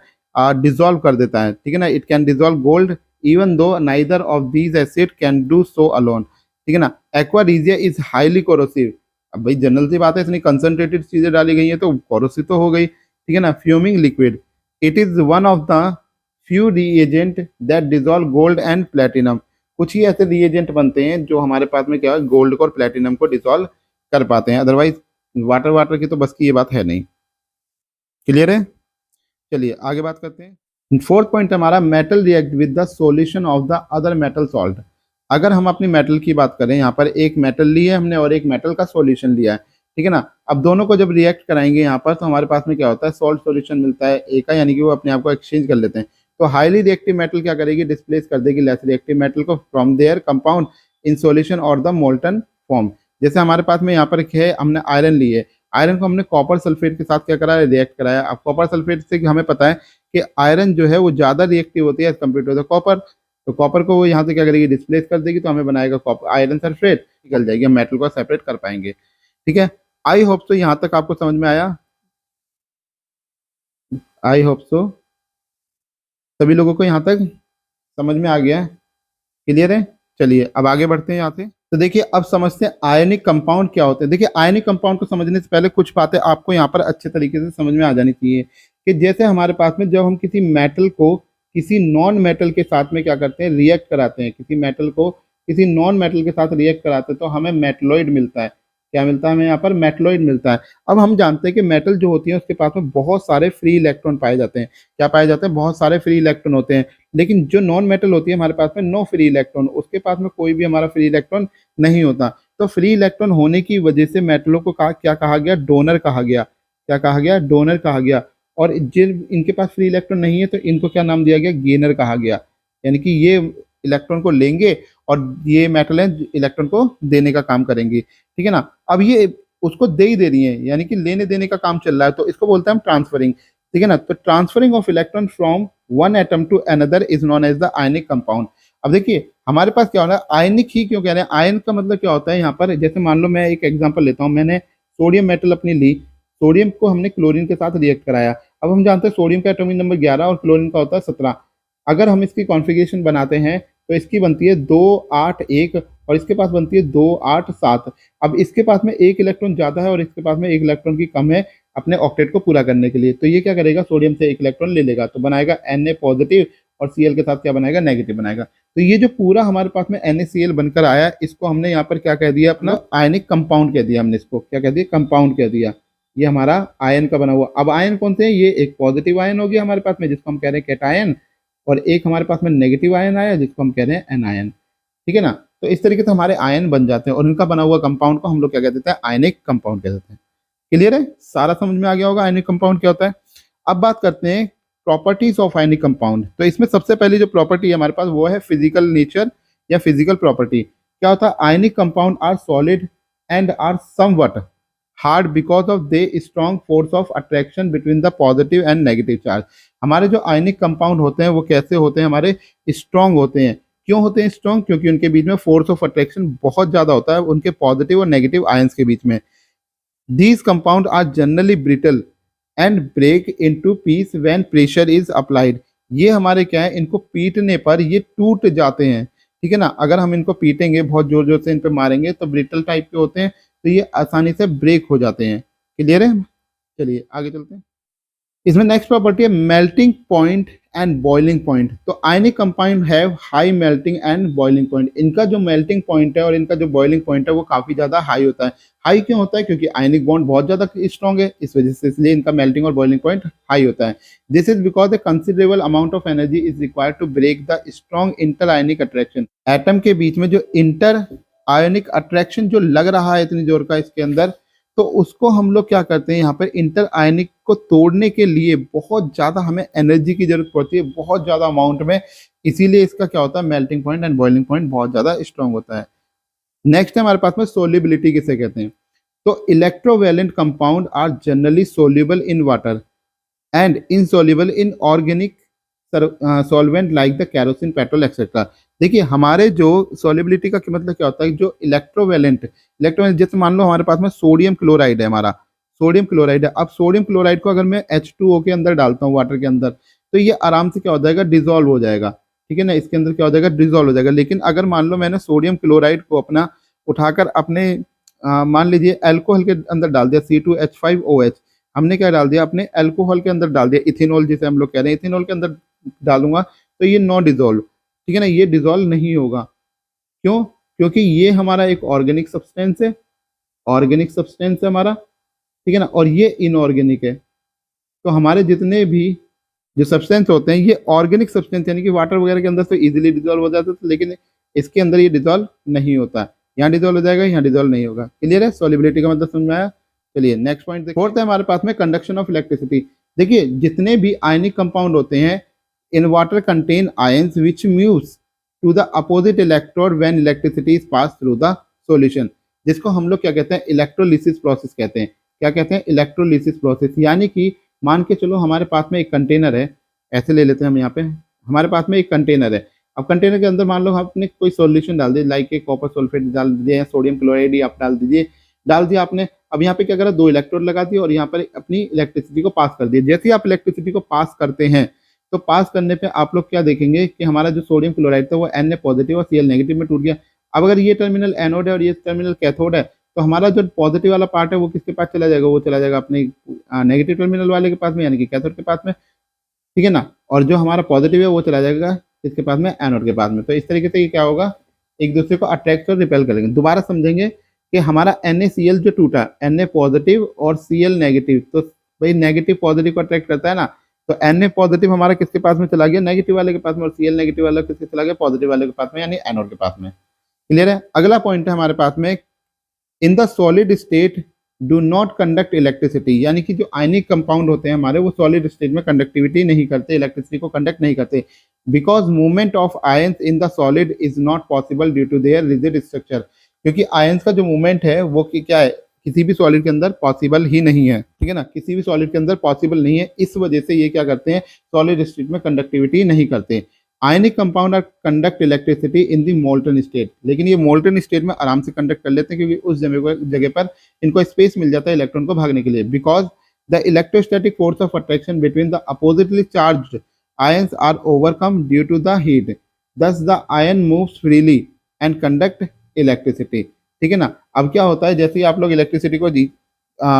[SPEAKER 1] डिसॉल्व कर देता है। ठीक है ना, it can dissolve gold even though neither of these acid can do so alone। ठीक है ना, एक्वारीजिया इज हाईली कोरोसिव। अब भाई जनरल सी बात है, इतनी कंसंट्रेटेड चीजें डाली गई हैं तो कोरोसिव तो हो गई। ठीक है ना, fuming liquid, it is one of the few reagent that dissolve gold and platinum. कुछ ही ऐसे रिएजेंट बनते हैं जो हमारे पास में क्या है, गोल्ड को और प्लेटिनम को डिसॉल्व कर पाते हैं। अदरवाइज वाटर की तो बस की ये बात है नहीं। क्लियर है। चलिए आगे बात करते हैं। फोर्थ पॉइंट हमारा, metal react with the solution of the other metal salt. अगर हम अपनी मेटल की बात करें, यहाँ पर एक मेटल ली है हमने और एक मेटल का सॉल्यूशन लिया है। ठीक है ना, अब दोनों को जब रिएक्ट कराएंगे यहाँ पर तो हमारे पास में क्या होता है, सॉल्ट सॉल्यूशन मिलता है एक का, यानी कि वो अपने आप को एक्सचेंज कर लेते हैं। तो हाईली रिएक्टिव मेटल क्या करेगी, डिस्प्लेस कर देगी लेस रिएक्टिव मेटल को from there compound in solution और द मोल्टन फॉर्म। जैसे हमारे पास में यहाँ पर है, हमने आयरन ली है, आयरन को हमने कॉपर सल्फेट के साथ क्या करा है, रिएक्ट कराया। अब कॉपर सल्फेट से हमें पता है कि आयरन जो है वो ज्यादा रिएक्टिव होती है as compare to the copper. तो कॉपर को वो यहाँ से क्या करेगी, डिस्प्लेस कर देगी, तो हमें बनाएगा कॉपर आयरन सल्फेट, निकल जाएगी, हम मेटल को सेपरेट कर पाएंगे। ठीक है, आई होप सो यहाँ तक आपको समझ में आया। आई होप सो सभी लोगों को यहाँ तक समझ में आ गया है, क्लियर है। चलिए अब आगे बढ़ते हैं यहाँ से। तो देखिए अब समझते हैं आयनिक कंपाउंड क्या होते हैं। देखिए आयनिक कंपाउंड को समझने से पहले कुछ बातें आपको यहाँ पर अच्छे तरीके से समझ में आ जानी चाहिए कि जैसे हमारे पास में जब हम किसी मेटल को किसी नॉन मेटल के साथ में क्या करते हैं, रिएक्ट कराते हैं, किसी मेटल को किसी नॉन मेटल के साथ रिएक्ट कराते हैं तो हमें मेटलॉइड मिलता है। क्या मिलता है हमें, यहाँ पर मेटलॉइड मिलता है। अब हम जानते हैं कि मेटल जो होती है उसके पास में बहुत सारे फ्री इलेक्ट्रॉन पाए जाते हैं। क्या पाए जाते हैं, बहुत सारे फ्री इलेक्ट्रॉन होते हैं। लेकिन जो नॉन मेटल होती है हमारे पास में नो फ्री इलेक्ट्रॉन, उसके पास में कोई भी हमारा फ्री इलेक्ट्रॉन नहीं होता। तो फ्री इलेक्ट्रॉन होने की वजह से मेटलों को क्या कहा गया, डोनर कहा गया। क्या कहा गया, डोनर कहा गया। और जिन इनके पास फ्री इलेक्ट्रॉन नहीं है तो इनको क्या नाम दिया गया, गेनर कहा गया। यानी कि ये इलेक्ट्रॉन को लेंगे और ये मेटल है इलेक्ट्रॉन को देने का काम करेंगी। ठीक है ना, अब ये उसको दे ही दे रही है, यानी कि लेने देने का काम चल रहा है, तो इसको बोलते हैं हम ट्रांसफरिंग। ठीक है ना, तो transferring of electron from one atom to another is known as the ionic compound. अब देखिए हमारे पास क्या होना है, आयनिक ही क्यों कह रहे हैं, आयन का मतलब क्या होता है यहाँ पर, जैसे मान लो मैं एक एग्जांपल लेता हूँ, मैंने सोडियम मेटल अपनी ली, सोडियम को हमने क्लोरीन के साथ रिएक्ट कराया। अब हम जानते हैं सोडियम का एटॉमिक नंबर 11 और क्लोरीन का होता है 17। अगर हम इसकी कॉन्फ़िगरेशन बनाते हैं तो इसकी बनती है 2 8 1 और इसके पास बनती है 2 8 7। अब इसके पास में एक इलेक्ट्रॉन ज़्यादा है और इसके पास में एक इलेक्ट्रॉन की कम है अपने ऑक्टेट को पूरा करने के लिए, तो ये क्या करेगा, सोडियम से एक इलेक्ट्रॉन ले लेगा तो बनाएगा Na पॉजिटिव और Cl के साथ क्या बनाएगा, नेगेटिव बनाएगा। तो ये जो पूरा हमारे पास में NaCl बनकर आया, इसको हमने यहाँ पर क्या कह दिया, अपना आयनिक कंपाउंड कह दिया, हमने इसको क्या कह दिया, कंपाउंड कह दिया। ये हमारा आयन का बना हुआ। अब आयन कौन से हैं, ये एक पॉजिटिव आयन हो गया हमारे पास में जिसको हम कह रहे हैं कैटायन, और एक हमारे पास में नेगेटिव आयन आया जिसको हम कह रहे हैं एनायन। ठीक है ना, तो इस तरीके से हमारे आयन बन जाते हैं और इनका बना हुआ कंपाउंड को हम लोग क्या कह देते हैं, आयनिक कंपाउंड कह देते हैं। क्लियर है, सारा समझ में आ गया होगा आयनिक कंपाउंड क्या होता है। अब बात करते हैं प्रॉपर्टीज ऑफ आयनिक कंपाउंड। तो इसमें सबसे पहली जो प्रॉपर्टी है हमारे पास वो है फिजिकल नेचर या फिजिकल प्रॉपर्टी। क्या होता है, ionic compound are solid and are somewhat hard because of the strong force of attraction between the positive and negative charge. हमारे जो आयनिक कंपाउंड होते हैं वो कैसे होते हैं, हमारे स्ट्रॉन्ग होते हैं। क्यों होते हैं स्ट्रॉन्ग, क्योंकि उनके बीच में फोर्स ऑफ अट्रैक्शन बहुत ज्यादा होता है उनके पॉजिटिव और नेगेटिव आयंस के बीच में। These compounds are generally brittle and break into piece when pressure is applied। ये हमारे क्या है, इनको पीटने पर ये टूट जाते हैं। ठीक है ना, अगर हम इनको पीटेंगे, बहुत जोर जोर से इन पर मारेंगे तो ब्रिटल टाइप के होते हैं, तो ये आसानी से ब्रेक हो जाते हैं। क्लियर है, चलिए आगे चलते हैं। इसमें नेक्स्ट प्रॉपर्टी है melting point and boiling point. तो ionic compound have high melting and boiling point. इनका जो मेल्टिंग पॉइंट है और इनका जो बॉइलिंग पॉइंट है वो काफी ज्यादा हाई होता है। हाई क्यों होता है, क्योंकि आयनिक बॉन्ड बहुत ज्यादा स्ट्रॉन्ग है, इस वजह से, इसलिए इनका मेल्टिंग और बॉइलिंग पॉइंट हाई होता है। This is because a considerable amount of energy is required to break the strong inter ionic attraction. Atom के बीच में जो इंटर आयनिक अट्रैक्शन जो लग रहा है इतनी जोर का इसके अंदर, तो उसको हम लोग क्या करते हैं, यहाँ पर इंटर आयनिक को तोड़ने के लिए बहुत ज़्यादा हमें एनर्जी की जरूरत पड़ती है, बहुत ज़्यादा अमाउंट में। इसीलिए इसका क्या होता है, melting point and boiling point बहुत ज़्यादा स्ट्रांग होता है। नेक्स्ट है हमारे पास में सोल्युबिलिटी किसे कहते हैं। तो electrovalent compound are generally soluble in water and insoluble in organic solvent like the kerosene, petrol etcetera. देखिए हमारे जो सोल्युबिलिटी का मतलब क्या होता है, जो इलेक्ट्रोवैलेंट जैसे मान लो हमारे पास में सोडियम क्लोराइड है, हमारा सोडियम क्लोराइड है। अब सोडियम क्लोराइड को अगर मैं H2O के अंदर डालता हूँ, वाटर के अंदर, तो ये आराम से क्या हो जाएगा, डिजोल्व हो जाएगा। ठीक है ना, इसके अंदर क्या हो जाएगा, डिजोल्व हो जाएगा। लेकिन अगर मान लो मैंने सोडियम क्लोराइड को अपना उठाकर अपने मान लीजिए अल्कोहल के अंदर डाल दिया, C2H5OH, हमने क्या डाल दिया, अपने अल्कोहल के अंदर डाल दिया, इथेनॉल जिसे हम लोग कह रहे हैं, इथेनॉल के अंदर डालूंगा तो ये नो डिजोल्व। ठीक है ना, ये डिजोल्व नहीं होगा। क्यों, क्योंकि ये हमारा एक ऑर्गेनिक सब्सटेंस है, ऑर्गेनिक सब्सटेंस है हमारा। ठीक है ना, और ये इनऑर्गेनिक है। तो हमारे जितने भी जो सब्सटेंस होते हैं ये ऑर्गेनिक सब्सटेंस, यानी कि वाटर वगैरह के अंदर तो इजीली डिजोल्व हो जाता है, लेकिन इसके अंदर ये डिजोल्व नहीं होता। यहाँ डिजोल्व हो जाएगा, यहाँ डिजोल्व नहीं होगा। क्लियर है, सॉल्युबिलिटी का मतलब समझ में आया। चलिए नेक्स्ट पॉइंट देखिए। फोर्थ है हमारे पास में कंडक्शन ऑफ इलेक्ट्रिसिटी। देखिए जितने भी आयनिक कंपाउंड होते हैं in water contain ions which moves to the opposite electrode when electricity is pass through the solution, जिसको हम लोग क्या कहते हैं, इलेक्ट्रोलिसिस प्रोसेस कहते हैं। क्या कहते हैं, इलेक्ट्रोलिसिस प्रोसेस। यानी कि मान के चलो हमारे पास में एक कंटेनर है, ऐसे ले लेते हैं हम, यहाँ पे हमारे पास में एक कंटेनर है। अब कंटेनर के अंदर मान लो आपने कोई सॉल्यूशन डाल दिया, लाइक कॉपर सल्फेट डाल दिया या सोडियम क्लोराइड ही आप डाल दीजिए, डाल दिया आपने। अब यहाँ पे क्या करा, 2 इलेक्ट्रोड लगा दिए और यहाँ पर अपनी इलेक्ट्रिसिटी को पास कर दिया। जैसे ही आप इलेक्ट्रिसिटी को पास करते हैं तो पास करने पे आप लोग क्या देखेंगे कि हमारा जो सोडियम क्लोराइड था वो Na पॉजिटिव और Cl नेगेटिव में टूट गया। अब अगर ये टर्मिनल एनोड है और ये टर्मिनल कैथोड है, तो हमारा जो पॉजिटिव वाला पार्ट है वो किसके पास चला जाएगा, वो चला जाएगा अपने नेगेटिव टर्मिनल वाले के पास में, यानी कि कैथोड के पास में। ठीक है ना, और जो हमारा पॉजिटिव है वो चला जाएगा इसके पास में, एनोड के पास में। तो इस तरीके से ये क्या होगा, एक दूसरे को अट्रैक्ट और रिपेल करेंगे। दोबारा समझेंगे कि हमारा NaCl जो टूटा, Na पॉजिटिव और Cl नेगेटिव, तो भाई नेगेटिव पॉजिटिव को अट्रैक्ट करता है ना, तो Na पॉजिटिव हमारा किसके पास में चला गया, नेगेटिव वाले के पास में, और Cl नेगेटिव वाला किसके चला गया, पॉजिटिव वाले के पास में, यानी एनोड के पास में। क्लियर है। अगला पॉइंट है हमारे पास में, इन the solid state do not conduct electricity, यानी कि जो आयनिक कंपाउंड होते हैं हमारे वो सॉलिड स्टेट में कंडक्टिविटी नहीं करते, इलेक्ट्रिसिटी को कंडक्ट नहीं करते, because movement of ions in the solid is not possible due to their rigid structure. क्योंकि आयंस का जो मूवमेंट है वो क्या है, किसी भी सॉलिड के अंदर पॉसिबल ही नहीं है। ठीक है ना, किसी भी सॉलिड के अंदर पॉसिबल नहीं है, इस वजह से ये क्या करते हैं, सॉलिड स्टेट में कंडक्टिविटी नहीं करते। Ionic compound are conduct electricity in the molten state, लेकिन ये मोल्टन स्टेट में आराम से कंडक्ट कर लेते हैं क्योंकि उस जगह पर इनको स्पेस मिल जाता है इलेक्ट्रॉन को भागने के लिए। Because the electrostatic force of attraction between the oppositely charged ions are overcome due to the heat, thus the ion moves freely and conduct electricity. ठीक है ना। अब क्या होता है, जैसे ही आप लोग इलेक्ट्रिसिटी को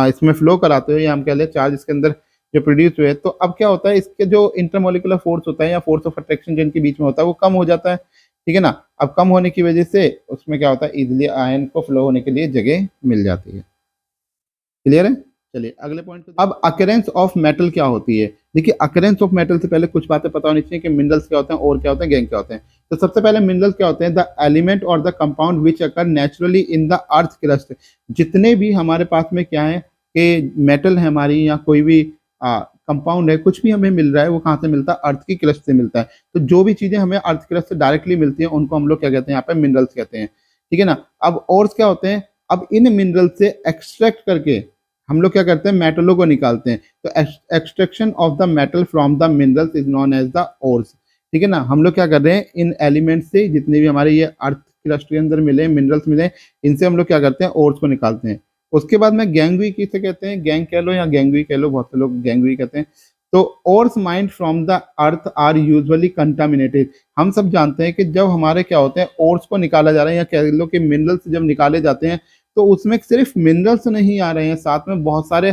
[SPEAKER 1] इसमें फ्लो कराते हो या हम कह लें चार्ज इसके अंदर जो प्रोड्यूस हुए, तो अब क्या होता है, इसके जो इंटरमोलिकुलर फोर्स होता है या फोर्स ऑफ अट्रैक्शन जिनके बीच में होता है वो कम हो जाता है। ठीक है ना। अब कम होने की वजह से उसमें क्या होता है, इजिली आयन को फ्लो होने के लिए जगह मिल जाती है। क्लियर है। चलिए अगले पॉइंट पे। अब अकरेंस ऑफ मेटल क्या होती है। देखिए अकरेंस ऑफ मेटल से पहले कुछ बातें पता होनी चाहिए कि मिनरल्स क्या होते हैं और क्या होते हैं, गैंग क्या होते हैं। तो सबसे पहले मिनरल्स क्या होते हैं, द एलिमेंट और the compound which occur naturally in the earth crust. जितने भी हमारे पास में क्या है कि मेटल है हमारी या कोई भी कंपाउंड है, कुछ भी हमें मिल रहा है वो कहाँ से मिलता है, अर्थ की क्रस्ट से मिलता है। तो जो भी चीजें हमें अर्थ क्रस्ट से डायरेक्टली मिलती हैं उनको हम लोग क्या कहते हैं, यहाँ पे मिनरल्स कहते हैं। ठीक है ना। अब और क्या होते हैं, अब इन मिनरल से एक्सट्रैक्ट करके हम लोग क्या करते हैं, मेटलों को निकालते हैं। तो extraction of the metal from the minerals is known as the ores. ठीक है ना। हम लोग क्या कर रहे हैं, इन एलिमेंट से जितने भी हमारे ये अर्थ क्रस्ट के अंदर मिले मिनरल्स मिले, इनसे हम लोग क्या करते हैं, ओर्स को निकालते हैं। उसके बाद में गैंगवी किसे कहते हैं, गैंग कह लो या गैंगवी कह लो, बहुत से लोग गैंगवी कहते हैं। तो ores mined from the earth are usually contaminated. हम सब जानते हैं कि जब हमारे क्या होते हैं, ओर्स को निकाला जा रहा है या कह लो कि मिनरल्स जब निकाले जाते हैं तो उसमें सिर्फ मिनरल्स नहीं आ रहे हैं, साथ में बहुत सारे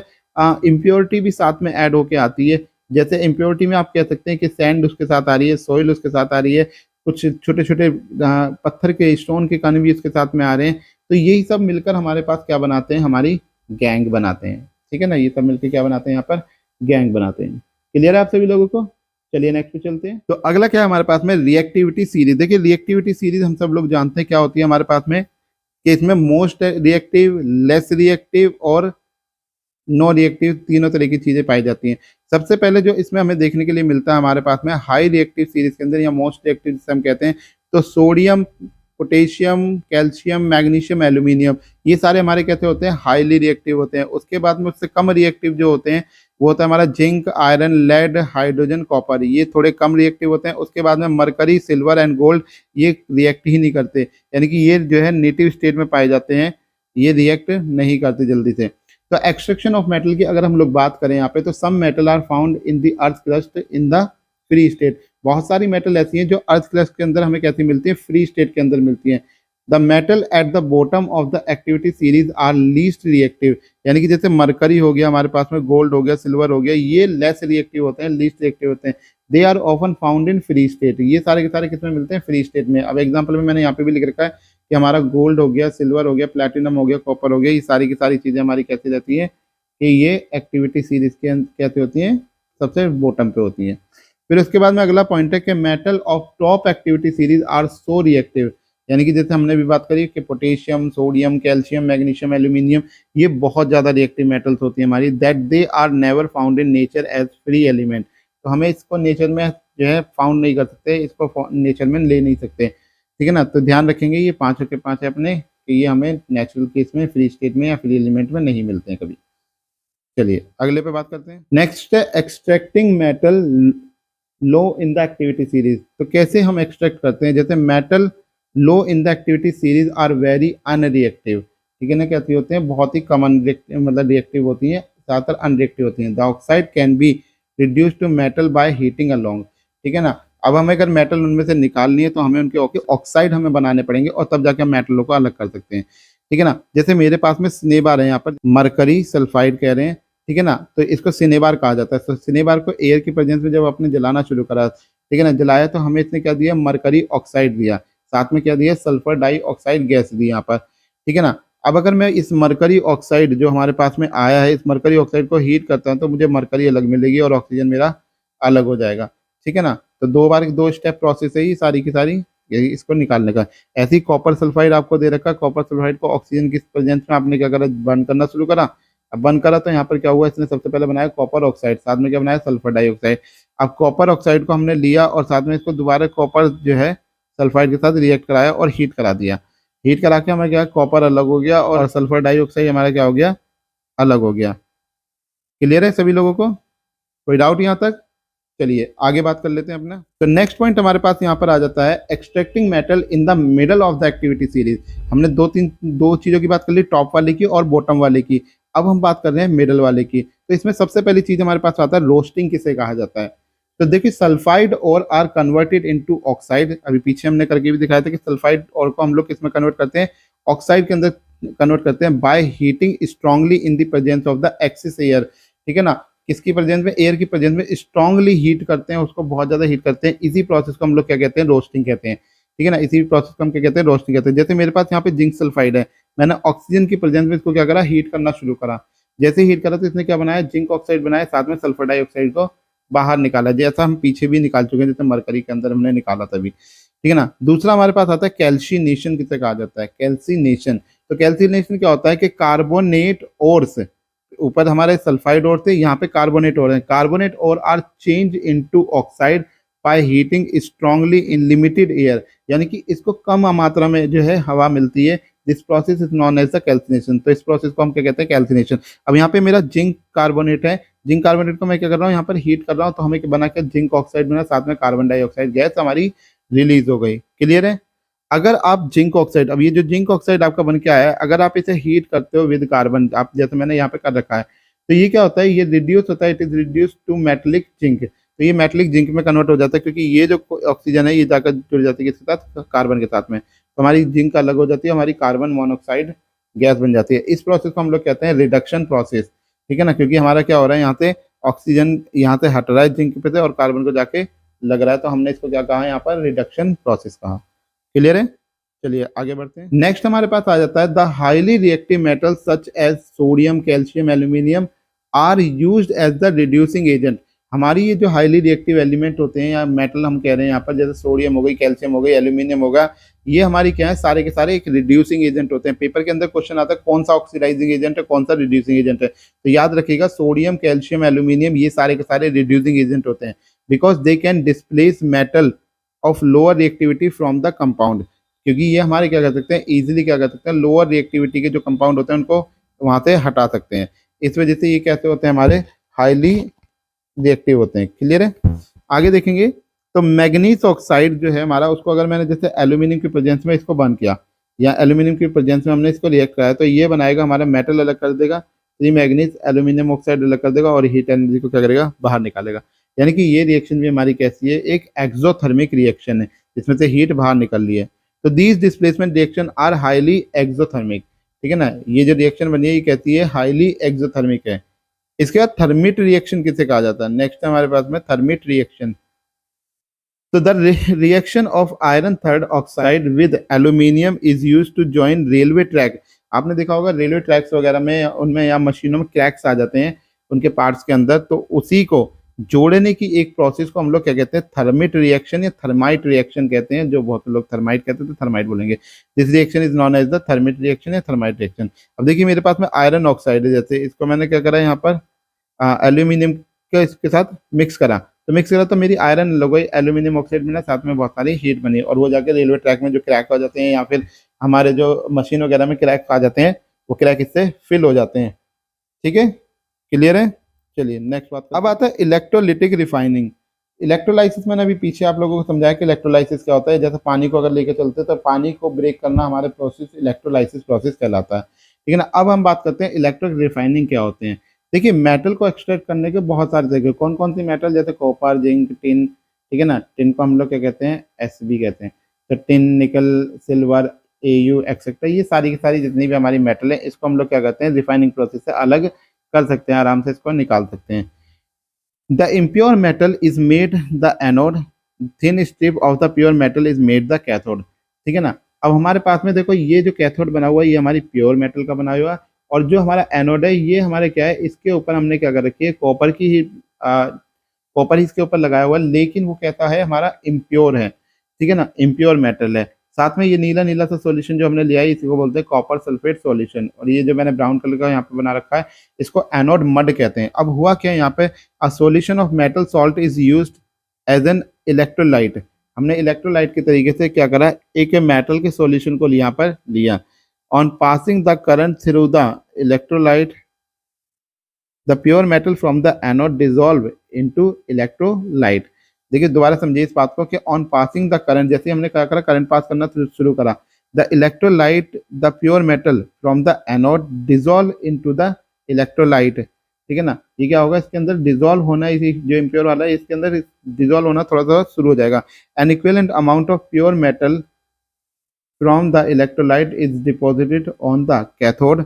[SPEAKER 1] इम्प्योरिटी भी साथ में ऐड होके आती है। जैसे इम्प्योरिटी में आप कह सकते हैं कि सैंड उसके साथ आ रही है, सोइल उसके साथ आ रही है, कुछ छोटे छोटे पत्थर के स्टोन के कण भी उसके साथ में आ रहे हैं। तो यही सब मिलकर हमारे पास क्या बनाते हैं, हमारी गैंग बनाते हैं। ठीक है ना। ये सब मिलकर क्या बनाते हैं, यहाँ पर गैंग बनाते हैं। क्लियर है आप सभी लोगों को। चलिए नेक्स्ट पे चलते हैं। तो अगला क्या है हमारे पास में, रिएक्टिविटी सीरीज। देखिए रिएक्टिविटी सीरीज हम सब लोग जानते हैं क्या होती है हमारे पास में, कि इसमें मोस्ट रिएक्टिव, लेस रिएक्टिव और नो रिएक्टिव तीनों तरह की चीजें पाई जाती हैं। सबसे पहले जो इसमें हमें देखने के लिए मिलता है हमारे पास में हाई रिएक्टिव सीरीज के अंदर या मोस्ट रिएक्टिव जिसे हम कहते हैं, तो sodium, potassium, calcium, magnesium, aluminium, ये सारे हमारे कैसे होते हैं, हाईली रिएक्टिव होते हैं। उसके बाद में उससे कम रिएक्टिव जो होते हैं वो होता है हमारा zinc, iron, lead, hydrogen, copper, ये थोड़े कम रिएक्टिव होते हैं। उसके बाद में मरकरी, सिल्वर एंड गोल्ड, ये रिएक्ट ही नहीं करते, यानी कि ये जो है नेटिव स्टेट में पाए जाते हैं, ये रिएक्ट नहीं करते जल्दी से। तो एक्सट्रैक्शन ऑफ मेटल की अगर हम लोग बात करें यहाँ पे, तो some metal are found in the earth crust in the free state. बहुत सारी मेटल ऐसी हैं जो अर्थ क्रस्ट के अंदर हमें कैसी मिलती है, फ्री स्टेट के अंदर मिलती हैं। The metal at the bottom of the activity series are least reactive, यानी कि जैसे मरकरी हो गया हमारे पास में, गोल्ड हो गया, सिल्वर हो गया, ये लेस रिएक्टिव होते हैं, लीस्ट रिएक्टिव होते हैं। They are often found in free state. ये सारे के सारे किसमें मिलते हैं, फ्री स्टेट में। अब एग्जाम्पल में मैंने यहाँ पे भी लिख रखा है कि हमारा गोल्ड हो गया, सिल्वर हो गया, प्लेटिनम हो गया, कॉपर हो गया, ये सारी की सारी चीजें हमारी कैसी रहती है कि ये एक्टिविटी सीरीज के कैसे होती हैं, सबसे बॉटम पे होती हैं। फिर उसके बाद में अगला पॉइंट है कि metal of top activity series are so reactive, यानी कि जैसे हमने भी बात करी कि potassium, sodium, calcium, magnesium, aluminium, ये बहुत ज्यादा रिएक्टिव मेटल्स होती हैं हमारी, that they are never found in nature as free element. तो हमें इसको नेचर में जो है फाउंड नहीं कर सकते, इसको नेचर में ले नहीं सकते। ठीक है ना। तो ध्यान रखेंगे ये पांचों के पांच है अपने, कि ये हमें नेचुरल केस में, फ्री स्टेट में या फ्री एलिमेंट में नहीं मिलते हैं कभी। चलिए अगले पे बात करते हैं। नेक्स्ट है extracting metal low in the activity series. तो कैसे हम एक्सट्रैक्ट करते हैं, जैसे metal low in the activity series are very unreactive. ठीक है ना। कैसी होते हैं, बहुत ही कम मतलब रिएक्टिव होती हैं, ज़्यादातर अनरिएक्टिव होती हैं। The oxide can be reduce to metal by heating along. ठीक है ना। अब हमें अगर मेटल उनमें से निकालनी है तो हमें उनके ऑक्साइड हमें बनाने पड़ेंगे और तब जाके हम मेटलों को अलग कर सकते हैं। ठीक है ना। जैसे मेरे पास में सिनेबार है, यहाँ पर मरकरी सल्फाइड कह रहे हैं। ठीक है ना। तो इसको सिनेबार कहा जाता है। तो सिनेबार को एयर की प्रेजेंस में जब आपने जलाना शुरू करा, ठीक है ना, जलाया, तो हमें इसने क्या दिया, मरकरी ऑक्साइड दिया, साथ में क्या दिया, सल्फर डाइऑक्साइड गैस दी यहाँ पर। ठीक है ना। अब अगर मैं इस मरकरी ऑक्साइड जो हमारे पास में आया है, इस मरकरी ऑक्साइड को हीट करता हूँ तो मुझे मरकरी अलग मिलेगी और ऑक्सीजन मेरा अलग हो जाएगा। ठीक है ना। तो दो स्टेप प्रोसेस है ये सारी की सारी, इसको निकालने का। ऐसी कॉपर सल्फाइड आपको दे रखा है, कॉपर सल्फाइड को ऑक्सीजन की प्रेजेंस में आपने क्या करा, बर्न करना शुरू करा। अब बंद करा तो यहाँ पर क्या हुआ, इसने सबसे पहले बनाया कॉपर ऑक्साइड, साथ में क्या बनाया, सल्फर डाइऑक्साइड। अब कॉपर ऑक्साइड को हमने लिया और साथ में इसको दोबारा कॉपर जो है सल्फाइड के साथ रिएक्ट कराया और हीट करा दिया। हीट करा के हमें क्या, कॉपर अलग हो गया और सल्फर डाइऑक्साइड हमारा क्या हो गया, अलग हो गया। क्लियर है सभी लोगों को, कोई डाउट यहाँ तक। चलिए आगे बात कर लेते हैं अपना। तो नेक्स्ट पॉइंट हमारे पास यहाँ पर आ जाता है extracting metal in the middle of the activity series. हमने दो चीजों की बात कर ली, टॉप वाले की और बॉटम वाले की। अब हम बात कर रहे हैं मिडल वाले की। तो इसमें सबसे पहली चीज हमारे पास आता है रोस्टिंग, किसे कहा जाता है। तो देखिए सल्फाइड और आर कन्वर्टेड इनटू ऑक्साइड। अभी पीछे हमने करके भी दिखाया था कि सल्फाइड और को हम लोग किसमें कन्वर्ट करते हैं, ऑक्साइड के अंदर कन्वर्ट करते हैं bye heating strongly in the presence of the axis air. ठीक है ना, किसकी प्रेजेंस में, एयर की प्रेजेंस में स्ट्रांगली हीट करते हैं, उसको बहुत ज्यादा हीट करते हैं। इसी प्रोसेस को हम लोग क्या कहते हैं, रोस्टिंग कहते हैं। ठीक है ना, इसी प्रोसेस को हम क्या कहते हैं, रोस्टिंग कहते हैं। जैसे मेरे पास यहाँ पे जिंक सल्फाइड है, मैंने ऑक्सीजन की प्रेजेंस में इसको क्या करा, हीट करना शुरू करा। जैसे हीट करा तो इसने क्या बनाया, जिंक ऑक्साइड बनाया, साथ में सल्फर डाइऑक्साइड को बाहर निकाला, जैसा हम पीछे भी निकाल चुके हैं, जैसे मरकरी के अंदर हमने निकाला था अभी। ठीक है ना। दूसरा हमारे पास आता है कैल्सिनेशन, किसे कहा जाता है, कैल्सिनेशन। तो कैल्सिनेशन क्या होता है कि कार्बोनेट ओर्स, ऊपर हमारे सल्फाइड ओर थे, यहाँ पे कार्बोनेट ओर है। Carbonate ore are change into oxide by heating strongly in limited air, यानी कि इसको कम मात्रा में जो है हवा मिलती है। This process is known as the calcination. तो इस प्रोसेस को हम क्या कहते हैं, कैल्सिनेशन। अब यहाँ पे मेरा जिंक कार्बोनेट है, जिंक कार्बोनेट को मैं क्या कर रहा हूँ, यहाँ पर हीट कर रहा हूँ, तो हमें बना के जिंक ऑक्साइड बना, साथ में कार्बन डाइऑक्साइड गैस हमारी रिलीज हो गई। क्लियर है। अगर आप जिंक ऑक्साइड, अब ये जो जिंक ऑक्साइड आपका बन के आया है, अगर आप इसे हीट करते हो विद कार्बन, आप जैसे मैंने यहाँ पे कर रखा है, तो ये क्या होता है, ये रिड्यूस होता है, it is reduce to metallic zinc. तो ये मेटलिक जिंक में कन्वर्ट हो जाता है, क्योंकि ये जो ऑक्सीजन है ये जाकर जुड़ जाती है किसके साथ, कार्बन के साथ में। तो हमारी जिंक अलग हो जाती है, हमारी कार्बन मोनोऑक्साइड गैस बन जाती है। इस प्रोसेस को हम लोग कहते हैं रिडक्शन प्रोसेस। ठीक है ना, क्योंकि हमारा क्या हो रहा है, यहाँ से ऑक्सीजन यहाँ से हट रहा है जिंक पे से और कार्बन को जाके लग रहा है, तो हमने इसको क्या कहा, यहाँ पर रिडक्शन प्रोसेस कहा। क्लियर है। चलिए आगे बढ़ते हैं। नेक्स्ट हमारे पास आ जाता है the highly reactive metal such as sodium, calcium, aluminium are used as the reducing agent. हमारी ये जो हाईली रिएक्टिव एलिमेंट होते हैं या मेटल हम कह रहे हैं यहाँ पर, जैसे सोडियम हो गई, कैल्शियम हो गई, एल्यूमिनियम होगा, ये हमारी क्या है, सारे के सारे एक रिड्यूसिंग एजेंट होते हैं। पेपर के अंदर क्वेश्चन आता है कौन सा ऑक्सीडाइजिंग एजेंट है, कौन सा रिड्यूसिंग एजेंट है। तो याद रखिएगा सोडियम, कैल्शियम, एल्यूमिनियम ये सारे के सारे रिड्यूसिंग एजेंट होते हैं, because they can displace metal of lower reactivity from the compound. क्योंकि ये हमारे क्या कर सकते हैं, इजीली क्या कर सकते हैं, लोअर रिएक्टिविटी के जो कंपाउंड होते हैं उनको वहां से हटा सकते हैं। इस वजह से ये कैसे होते हैं, हमारे हाईली रिएक्टिव होते हैं। क्लियर है। आगे देखेंगे तो मैग्नीज ऑक्साइड जो है हमारा, उसको अगर मैंने जैसे एल्यूमिनियम की प्रेजेंस में इसको बर्न किया या एल्यूमिनियम की प्रेजेंस में हमने इसको रिएक्ट कराया, तो ये बनाएगा हमारा मेटल अलग कर देगा, तो ये मैग्नीज एल्यूमिनियम ऑक्साइड अलग कर देगा और हीट एनर्जी को क्या करेगा, बाहर निकालेगा। यानी कि ये रिएक्शन भी हमारी कैसी है, एक एक्सोथर्मिक रिएक्शन है, जिसमें से हीट बाहर निकल रही है। तो these displacement reaction are highly exothermic. ठीक है ना, ये जो रिएक्शन बनी है ये कहती है हाईली एक्सोथर्मिक है। इसके बाद थर्मिट रिएक्शन किसे कहा जाता है, नेक्स्ट हमारे पास में थर्मिट रिएक्शन। तो the reaction of iron third oxide with aluminium is used to join railway track. आपने देखा होगा रेलवे ट्रैक्स वगैरह में, उनमें या मशीनों में क्रैक्स आ जाते हैं उनके पार्ट्स के अंदर, तो उसी को जोड़ने की एक प्रोसेस को हम लोग क्या कहते हैं, थर्मिट रिएक्शन या थर्माइट रिएक्शन कहते हैं। जो बहुत लोग थर्माइट कहते हैं तो थर्माइट बोलेंगे। This reaction is known as the thermit reaction या थर्माइट रिएक्शन। अब देखिए मेरे पास में आयरन ऑक्साइड है, जैसे इसको मैंने क्या करा यहाँ पर एल्यूमिनियम के इसके साथ मिक्स करा, तो मिक्स करा तो मेरी आयरन लग गई, एल्यूमिनियम ऑक्साइड में ना साथ में बहुत सारी हीट बनी और वो जाके रेलवे ट्रैक में जो क्रैक हो जाते हैं या फिर हमारे जो मशीन वगैरह में क्रैक आ जाते हैं, वो क्रैक इससे फिल हो जाते हैं। ठीक है, क्लियर है। चलिए नेक्स्ट बात, अब आता है इलेक्ट्रोलिटिक रिफाइनिंग। इलेक्ट्रोलाइसिस मैंने अभी पीछे आप लोगों को समझाया कि इलेक्ट्रोलाइसिस क्या होता है। जैसे पानी को अगर लेके चलते हैं तो पानी को ब्रेक करना हमारे प्रोसेस इलेक्ट्रोलाइसिस प्रोसेस कहलाता है। ठीक है ना। अब हम बात करते हैं इलेक्ट्रिक रिफाइनिंग क्या होते हैं। देखिए मेटल को एक्सट्रैक्ट करने के बहुत सारे तरीके, कौन कौन सी मेटल, जैसे कॉपर, जिंक, टिन। ठीक है ना, टिन को हम लोग क्या कहते हैं, एसबी कहते हैं। तो टिन, निकल, सिल्वर, एयू एक्सेट्रा, ये सारी की सारी जितनी भी हमारी मेटल है, इसको हम लोग क्या कहते हैं, रिफाइनिंग प्रोसेस से अलग कर सकते हैं, आराम से इसको निकाल सकते हैं। The impure metal is made the anode, thin strip of the pure metal is made the cathode. ठीक है ना। अब हमारे पास में देखो ये जो कैथोड बना हुआ है ये हमारी प्योर मेटल का बना हुआ है, और जो हमारा एनोड है ये हमारे क्या है, इसके ऊपर हमने क्या कर रखी है, कॉपर की ही कॉपर ही इसके ऊपर लगाया हुआ है, लेकिन वो कहता है हमारा इम्प्योर है। ठीक है ना, इम्प्योर मेटल है। साथ में ये नीला नीला सा सॉल्यूशन जो हमने लिया है इसी को बोलते हैं कॉपर सल्फेट सॉल्यूशन, और ये जो मैंने ब्राउन कलर का यहाँ पे बना रखा है इसको एनोड मड कहते हैं। अब हुआ क्या यहाँ पे, a solution of metal salt is used as an electrolyte. हमने इलेक्ट्रोलाइट के तरीके से क्या करा, एक मेटल के सॉल्यूशन को यहाँ पर लिया, on passing the current through the electrolyte the pure metal from the anode dissolve into electrolyte. देखिए दोबारा समझिए इस बात को कि ऑन पासिंग द करंट, जैसे हमने क्या करा, करंट पास करना शुरू करा, the electrolyte the pure metal from the anode dissolve into the electrolyte. ठीक है ना, ये क्या होगा, इसके अंदर डिजोल्व होना, इसी जो इम्प्योर वाला है इसके अंदर डिजोल्व होना थोड़ा थोड़ा शुरू हो जाएगा। N equivalent amount of pure metal from the electrolyte is deposited on the cathode.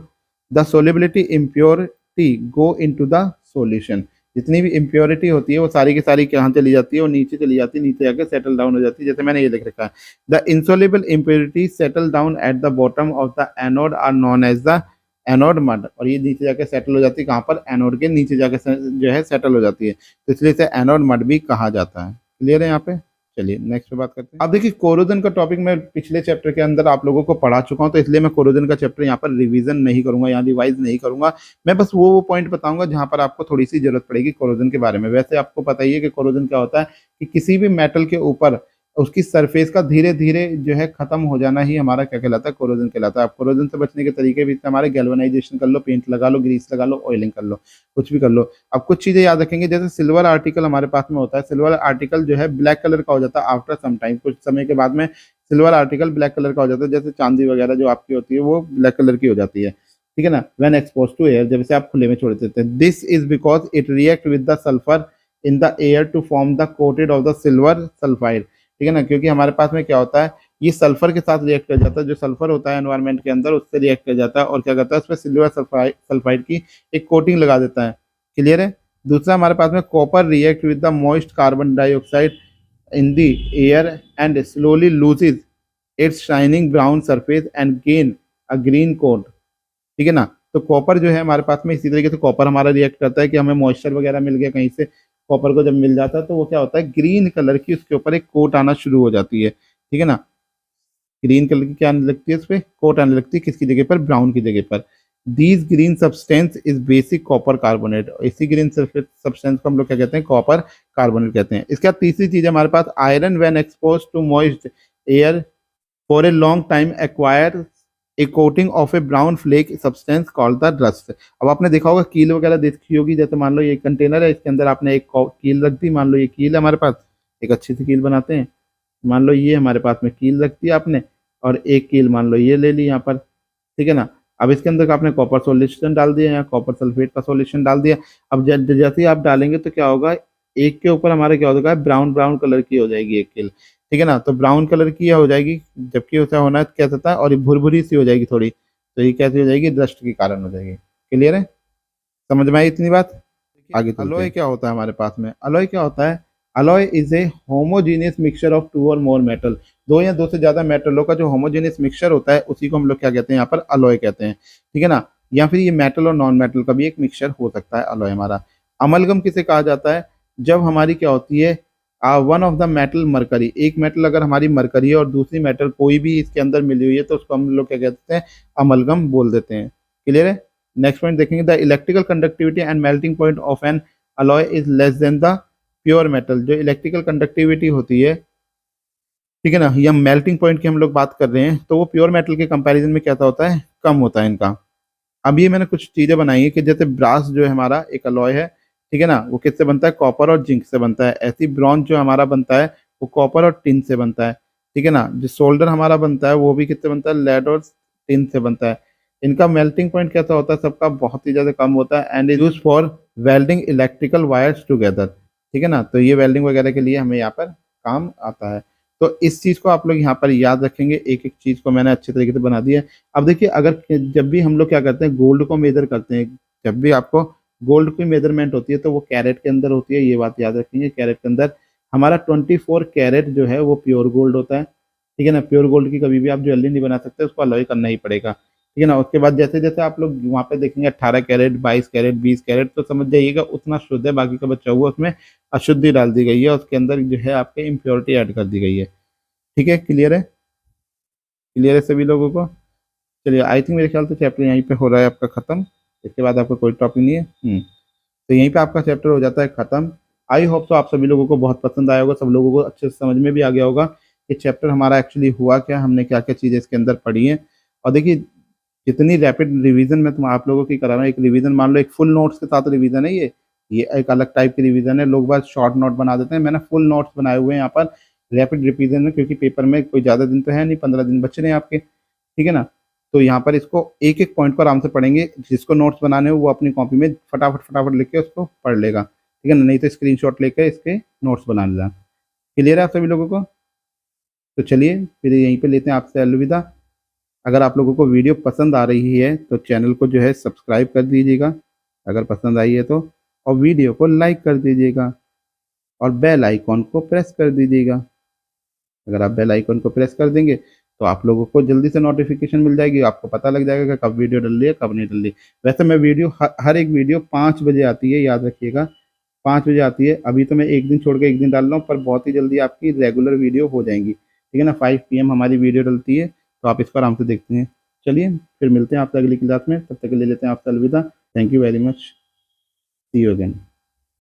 [SPEAKER 1] The solubility impurity go into the solution. जितनी भी इम्प्योरिटी होती है वो सारी की सारी कहाँ चली जाती है, वो नीचे चली जाती है, नीचे जाकर सेटल डाउन हो जाती है, जैसे मैंने ये लिख रखा है। The insoluble impurity settle down at the bottom of the anode are known as the anode mud. और ये नीचे जाकर सेटल हो जाती है, कहाँ पर, एनोड के नीचे जाकर जो है सेटल हो जाती है, तो इसलिए इसे एनोड मड भी कहा जाता है। क्लियर है यहाँ पे। चलिए नेक्स्ट पे बात करते हैं। अब देखिए कोरोजन का टॉपिक मैं पिछले चैप्टर के अंदर आप लोगों को पढ़ा चुका हूं, तो इसलिए मैं कोरोजन का चैप्टर यहाँ पर रिवीजन नहीं करूंगा, यहाँ रिवाइज नहीं करूंगा। मैं बस वो पॉइंट बताऊंगा जहां पर आपको थोड़ी सी जरूरत पड़ेगी कोरोजन के बारे में। वैसे आपको पता ही है कि कोरोजन क्या होता है, कि किसी भी मेटल के ऊपर उसकी सरफेस का धीरे धीरे जो है खत्म हो जाना ही हमारा क्या कहलाता है, कोरोजन कहलाता है। आप कोरोजन से बचने के तरीके भी हमारे गैल्वेनाइजेशन कर लो, पेंट लगा लो, ग्रीस लगा लो, ऑयलिंग कर लो, कुछ भी कर लो। अब कुछ चीजें याद रखेंगे, जैसे सिल्वर आर्टिकल हमारे पास में होता है, सिल्वर आर्टिकल जो है ब्लैक कलर का हो जाता है आफ्टर सम टाइम, कुछ समय के बाद में सिल्वर आर्टिकल ब्लैक कलर का हो जाता है, जैसे चांदी वगैरह जो आपकी होती है वो ब्लैक कलर की हो जाती है। ठीक है ना, व्हेन एक्सपोज टू एयर, जब इसे आप खुले में छोड़ देते हैं। This is because it react with the sulphur in the air to form the coated of the silver sulphide. ठीक है ना, क्योंकि हमारे पास में क्या होता है, ये सल्फर के साथ रिएक्ट कर जाता है, जो सल्फर होता है एनवायरनमेंट के अंदर उससे रिएक्ट कर जाता है, और क्या करता है उसमें सिल्वर सल्फाइड की एक कोटिंग लगा देता है। क्लियर है। दूसरा हमारे पास में copper react with the moist carbon dioxide in the air and slowly loses its shining brown surface and gain a green coat. ठीक है ना, तो कॉपर जो है हमारे पास में इसी तरीके से कॉपर हमारा रिएक्ट करता है कि हमें मॉइस्चर वगैरह मिल गया कहीं से, कॉपर को जब मिल जाता है तो वो क्या होता है, ग्रीन कलर की उसके ऊपर एक कोट आना शुरू हो जाती है। ठीक है ना, ग्रीन कलर की क्या आने लगती है, उस पर कोट आने लगती है, किसकी जगह पर, ब्राउन की जगह पर। These green substance is basic copper carbonate. इसी ग्रीन सब्सटेंस को हम लोग क्या कहते हैं, कॉपर कार्बोनेट कहते हैं। इसके बाद तीसरी चीज है हमारे पास iron when expose to moist air for a long time acquire a coating of a brown flake substance called the rust. अब आपने देखा होगा कील वगैरह देखी होगी, जैसे मान लो ये कंटेनर है, इसके अंदर आपने एक कील रख दी, मान लो ये कील है हमारे पास, एक अच्छी सी कील बनाते हैं, मान लो ये हमारे पास में कील रख दी आपने, और एक कील मान लो ये ले ली यहाँ पर। ठीक है ना, अब इसके अंदर आपने कॉपर सॉल्यूशन डाल दिया, या कॉपर सल्फेट का सॉल्यूशन डाल दिया। अब जैसे ही आप डालेंगे तो क्या होगा, एक के ऊपर हमारे क्या होगा, ब्राउन ब्राउन कलर की हो जाएगी एक कील। ठीक है ना, तो ब्राउन कलर की हो जाएगी, जबकि उसे होना क्या होता है, और ये भुरभुरी सी हो जाएगी थोड़ी, तो ये कैसी हो जाएगी, डस्ट के कारण हो जाएगी। क्लियर है, समझ में आई इतनी बात। आगे अलॉय क्या होता है हमारे पास में, अलॉय क्या होता है, alloy is a homogeneous mixture of two or more metal. दो या दो से ज्यादा मेटलों का जो होमोजेनियस मिक्सचर होता है उसी को हम लोग क्या कहते हैं, यहाँ पर अलॉय कहते हैं। ठीक है ना, या फिर ये मेटल और नॉन मेटल का भी एक मिक्सचर हो सकता है अलॉय हमारा। अमलगम किसे कहा जाता है, जब हमारी क्या होती है, one of the metal mercury, एक मेटल अगर हमारी मरकरी है और दूसरी मेटल कोई भी इसके अंदर मिली हुई है तो उसको हम लोग क्या कहते हैं, अमलगम बोल देते हैं। क्लियर है। नेक्स्ट पॉइंट देखेंगे, the electrical conductivity and melting point of N alloy is less than the pure metal. जो इलेक्ट्रिकल कंडक्टिविटी होती है, ठीक है ना, या मेल्टिंग पॉइंट की हम लोग बात कर रहे हैं, तो वो प्योर मेटल के कंपैरिजन में क्या होता है, कम होता है इनका। अब ये मैंने कुछ चीजें बनाई है कि जैसे ब्रास जो है हमारा एक अलॉय है, ठीक है ना, वो किससे बनता है, कॉपर और जिंक से बनता है। ऐसी ब्रॉन्ज जो हमारा बनता है वो कॉपर और टिन से बनता है। ठीक है ना, जो सोल्डर हमारा बनता है वो भी किससे बनता है, लेड और टिन से बनता है। इनका मेल्टिंग पॉइंट कैसा होता है, सबका बहुत ही ज्यादा कम होता है, and is use for welding electrical wires together. ठीक है ना, तो ये वेल्डिंग वगैरह के लिए हमें यहाँ पर काम आता है। तो इस चीज को आप लोग यहाँ पर याद रखेंगे, एक एक चीज को मैंने अच्छे तरीके से बना दिया है। अब देखिए, अगर जब भी हम लोग क्या करते हैं, गोल्ड को मेजर करते हैं, जब भी आपको गोल्ड की मेजरमेंट होती है तो वो कैरेट के अंदर होती है, ये बात याद रखेंगे। कैरेट के अंदर हमारा 24 कैरेट जो है वो प्योर गोल्ड होता है। ठीक है ना, प्योर गोल्ड की कभी भी आप ज्वेलरी नहीं बना सकते, उसको अलॉय करना ही पड़ेगा। ठीक है ना, उसके बाद जैसे जैसे आप लोग वहाँ पे देखेंगे 18 कैरेट, 22 कैरेट, 20 कैरेट, तो समझ जाइएगा उतना शुद्ध है, बाकी का बचा हुआ उसमें अशुद्धि डाल दी गई है, उसके अंदर जो है आपके इम्प्योरिटी ऐड कर दी गई है। ठीक है, क्लियर है, क्लियर है सभी लोगों को। चलिए, आई थिंक मेरे ख्याल से चैप्टर यहीं पे हो रहा है आपका खत्म, इसके बाद आपका कोई टॉपिक नहीं है। तो यहीं पे आपका चैप्टर हो जाता है खत्म। आई होप तो आप सभी लोगों को बहुत पसंद आया होगा, सब लोगों को अच्छे से समझ में भी आ गया होगा कि चैप्टर हमारा एक्चुअली हुआ क्या, हमने क्या क्या चीज़ें इसके अंदर पढ़ी हैं। और देखिए, जितनी रैपिड रिवीजन मैं तुम आप लोगों की करा रहा हूँ, एक रिवीजन मान लो एक फुल नोट्स के साथ रिवीजन है ये एक अलग टाइप की रिवीजन है। लोग बस शॉर्ट नोट बना देते हैं, मैंने फुल नोट्स बनाए हुए हैं यहाँ पर रैपिड रिवीजन में, क्योंकि पेपर में कोई ज़्यादा दिन तो है नहीं, 15 दिन बच रहे हैं आपके, ठीक है ना। तो यहाँ पर इसको एक एक पॉइंट को आराम से पढ़ेंगे, जिसको नोट्स बनाने हो वो अपनी कॉपी में फटाफट फटाफट लिख के उसको पढ़ लेगा, ठीक है ना, नहीं तो स्क्रीनशॉट लेकर इसके नोट्स बना लेना। क्लियर है आप सभी लोगों को? तो चलिए फिर यहीं पे लेते हैं आपसे अलविदा। अगर आप लोगों को वीडियो पसंद आ रही है तो चैनल को जो है सब्सक्राइब कर दीजिएगा अगर पसंद आई है तो, और वीडियो को लाइक कर दीजिएगा और बेल आइकॉन को प्रेस कर दीजिएगा। अगर आप बेल आइकन को प्रेस कर देंगे तो आप लोगों को जल्दी से नोटिफिकेशन मिल जाएगी, आपको पता लग जाएगा कि कब वीडियो डल रही है कब नहीं डल रही। वैसे मैं वीडियो हर एक वीडियो 5 बजे आती है, याद रखिएगा 5 बजे आती है। अभी तो मैं एक दिन छोड़ के एक दिन डाल रहा हूँ, पर बहुत ही जल्दी आपकी रेगुलर वीडियो हो जाएंगी, ठीक है ना। 5 PM हमारी वीडियो डलती है, तो आप इसको आराम से देखते हैं। चलिए फिर मिलते हैं आपसे अगली क्लास में, तब तक के लिए लेते हैं आपसे अलविदा। Thank you very much, see you again.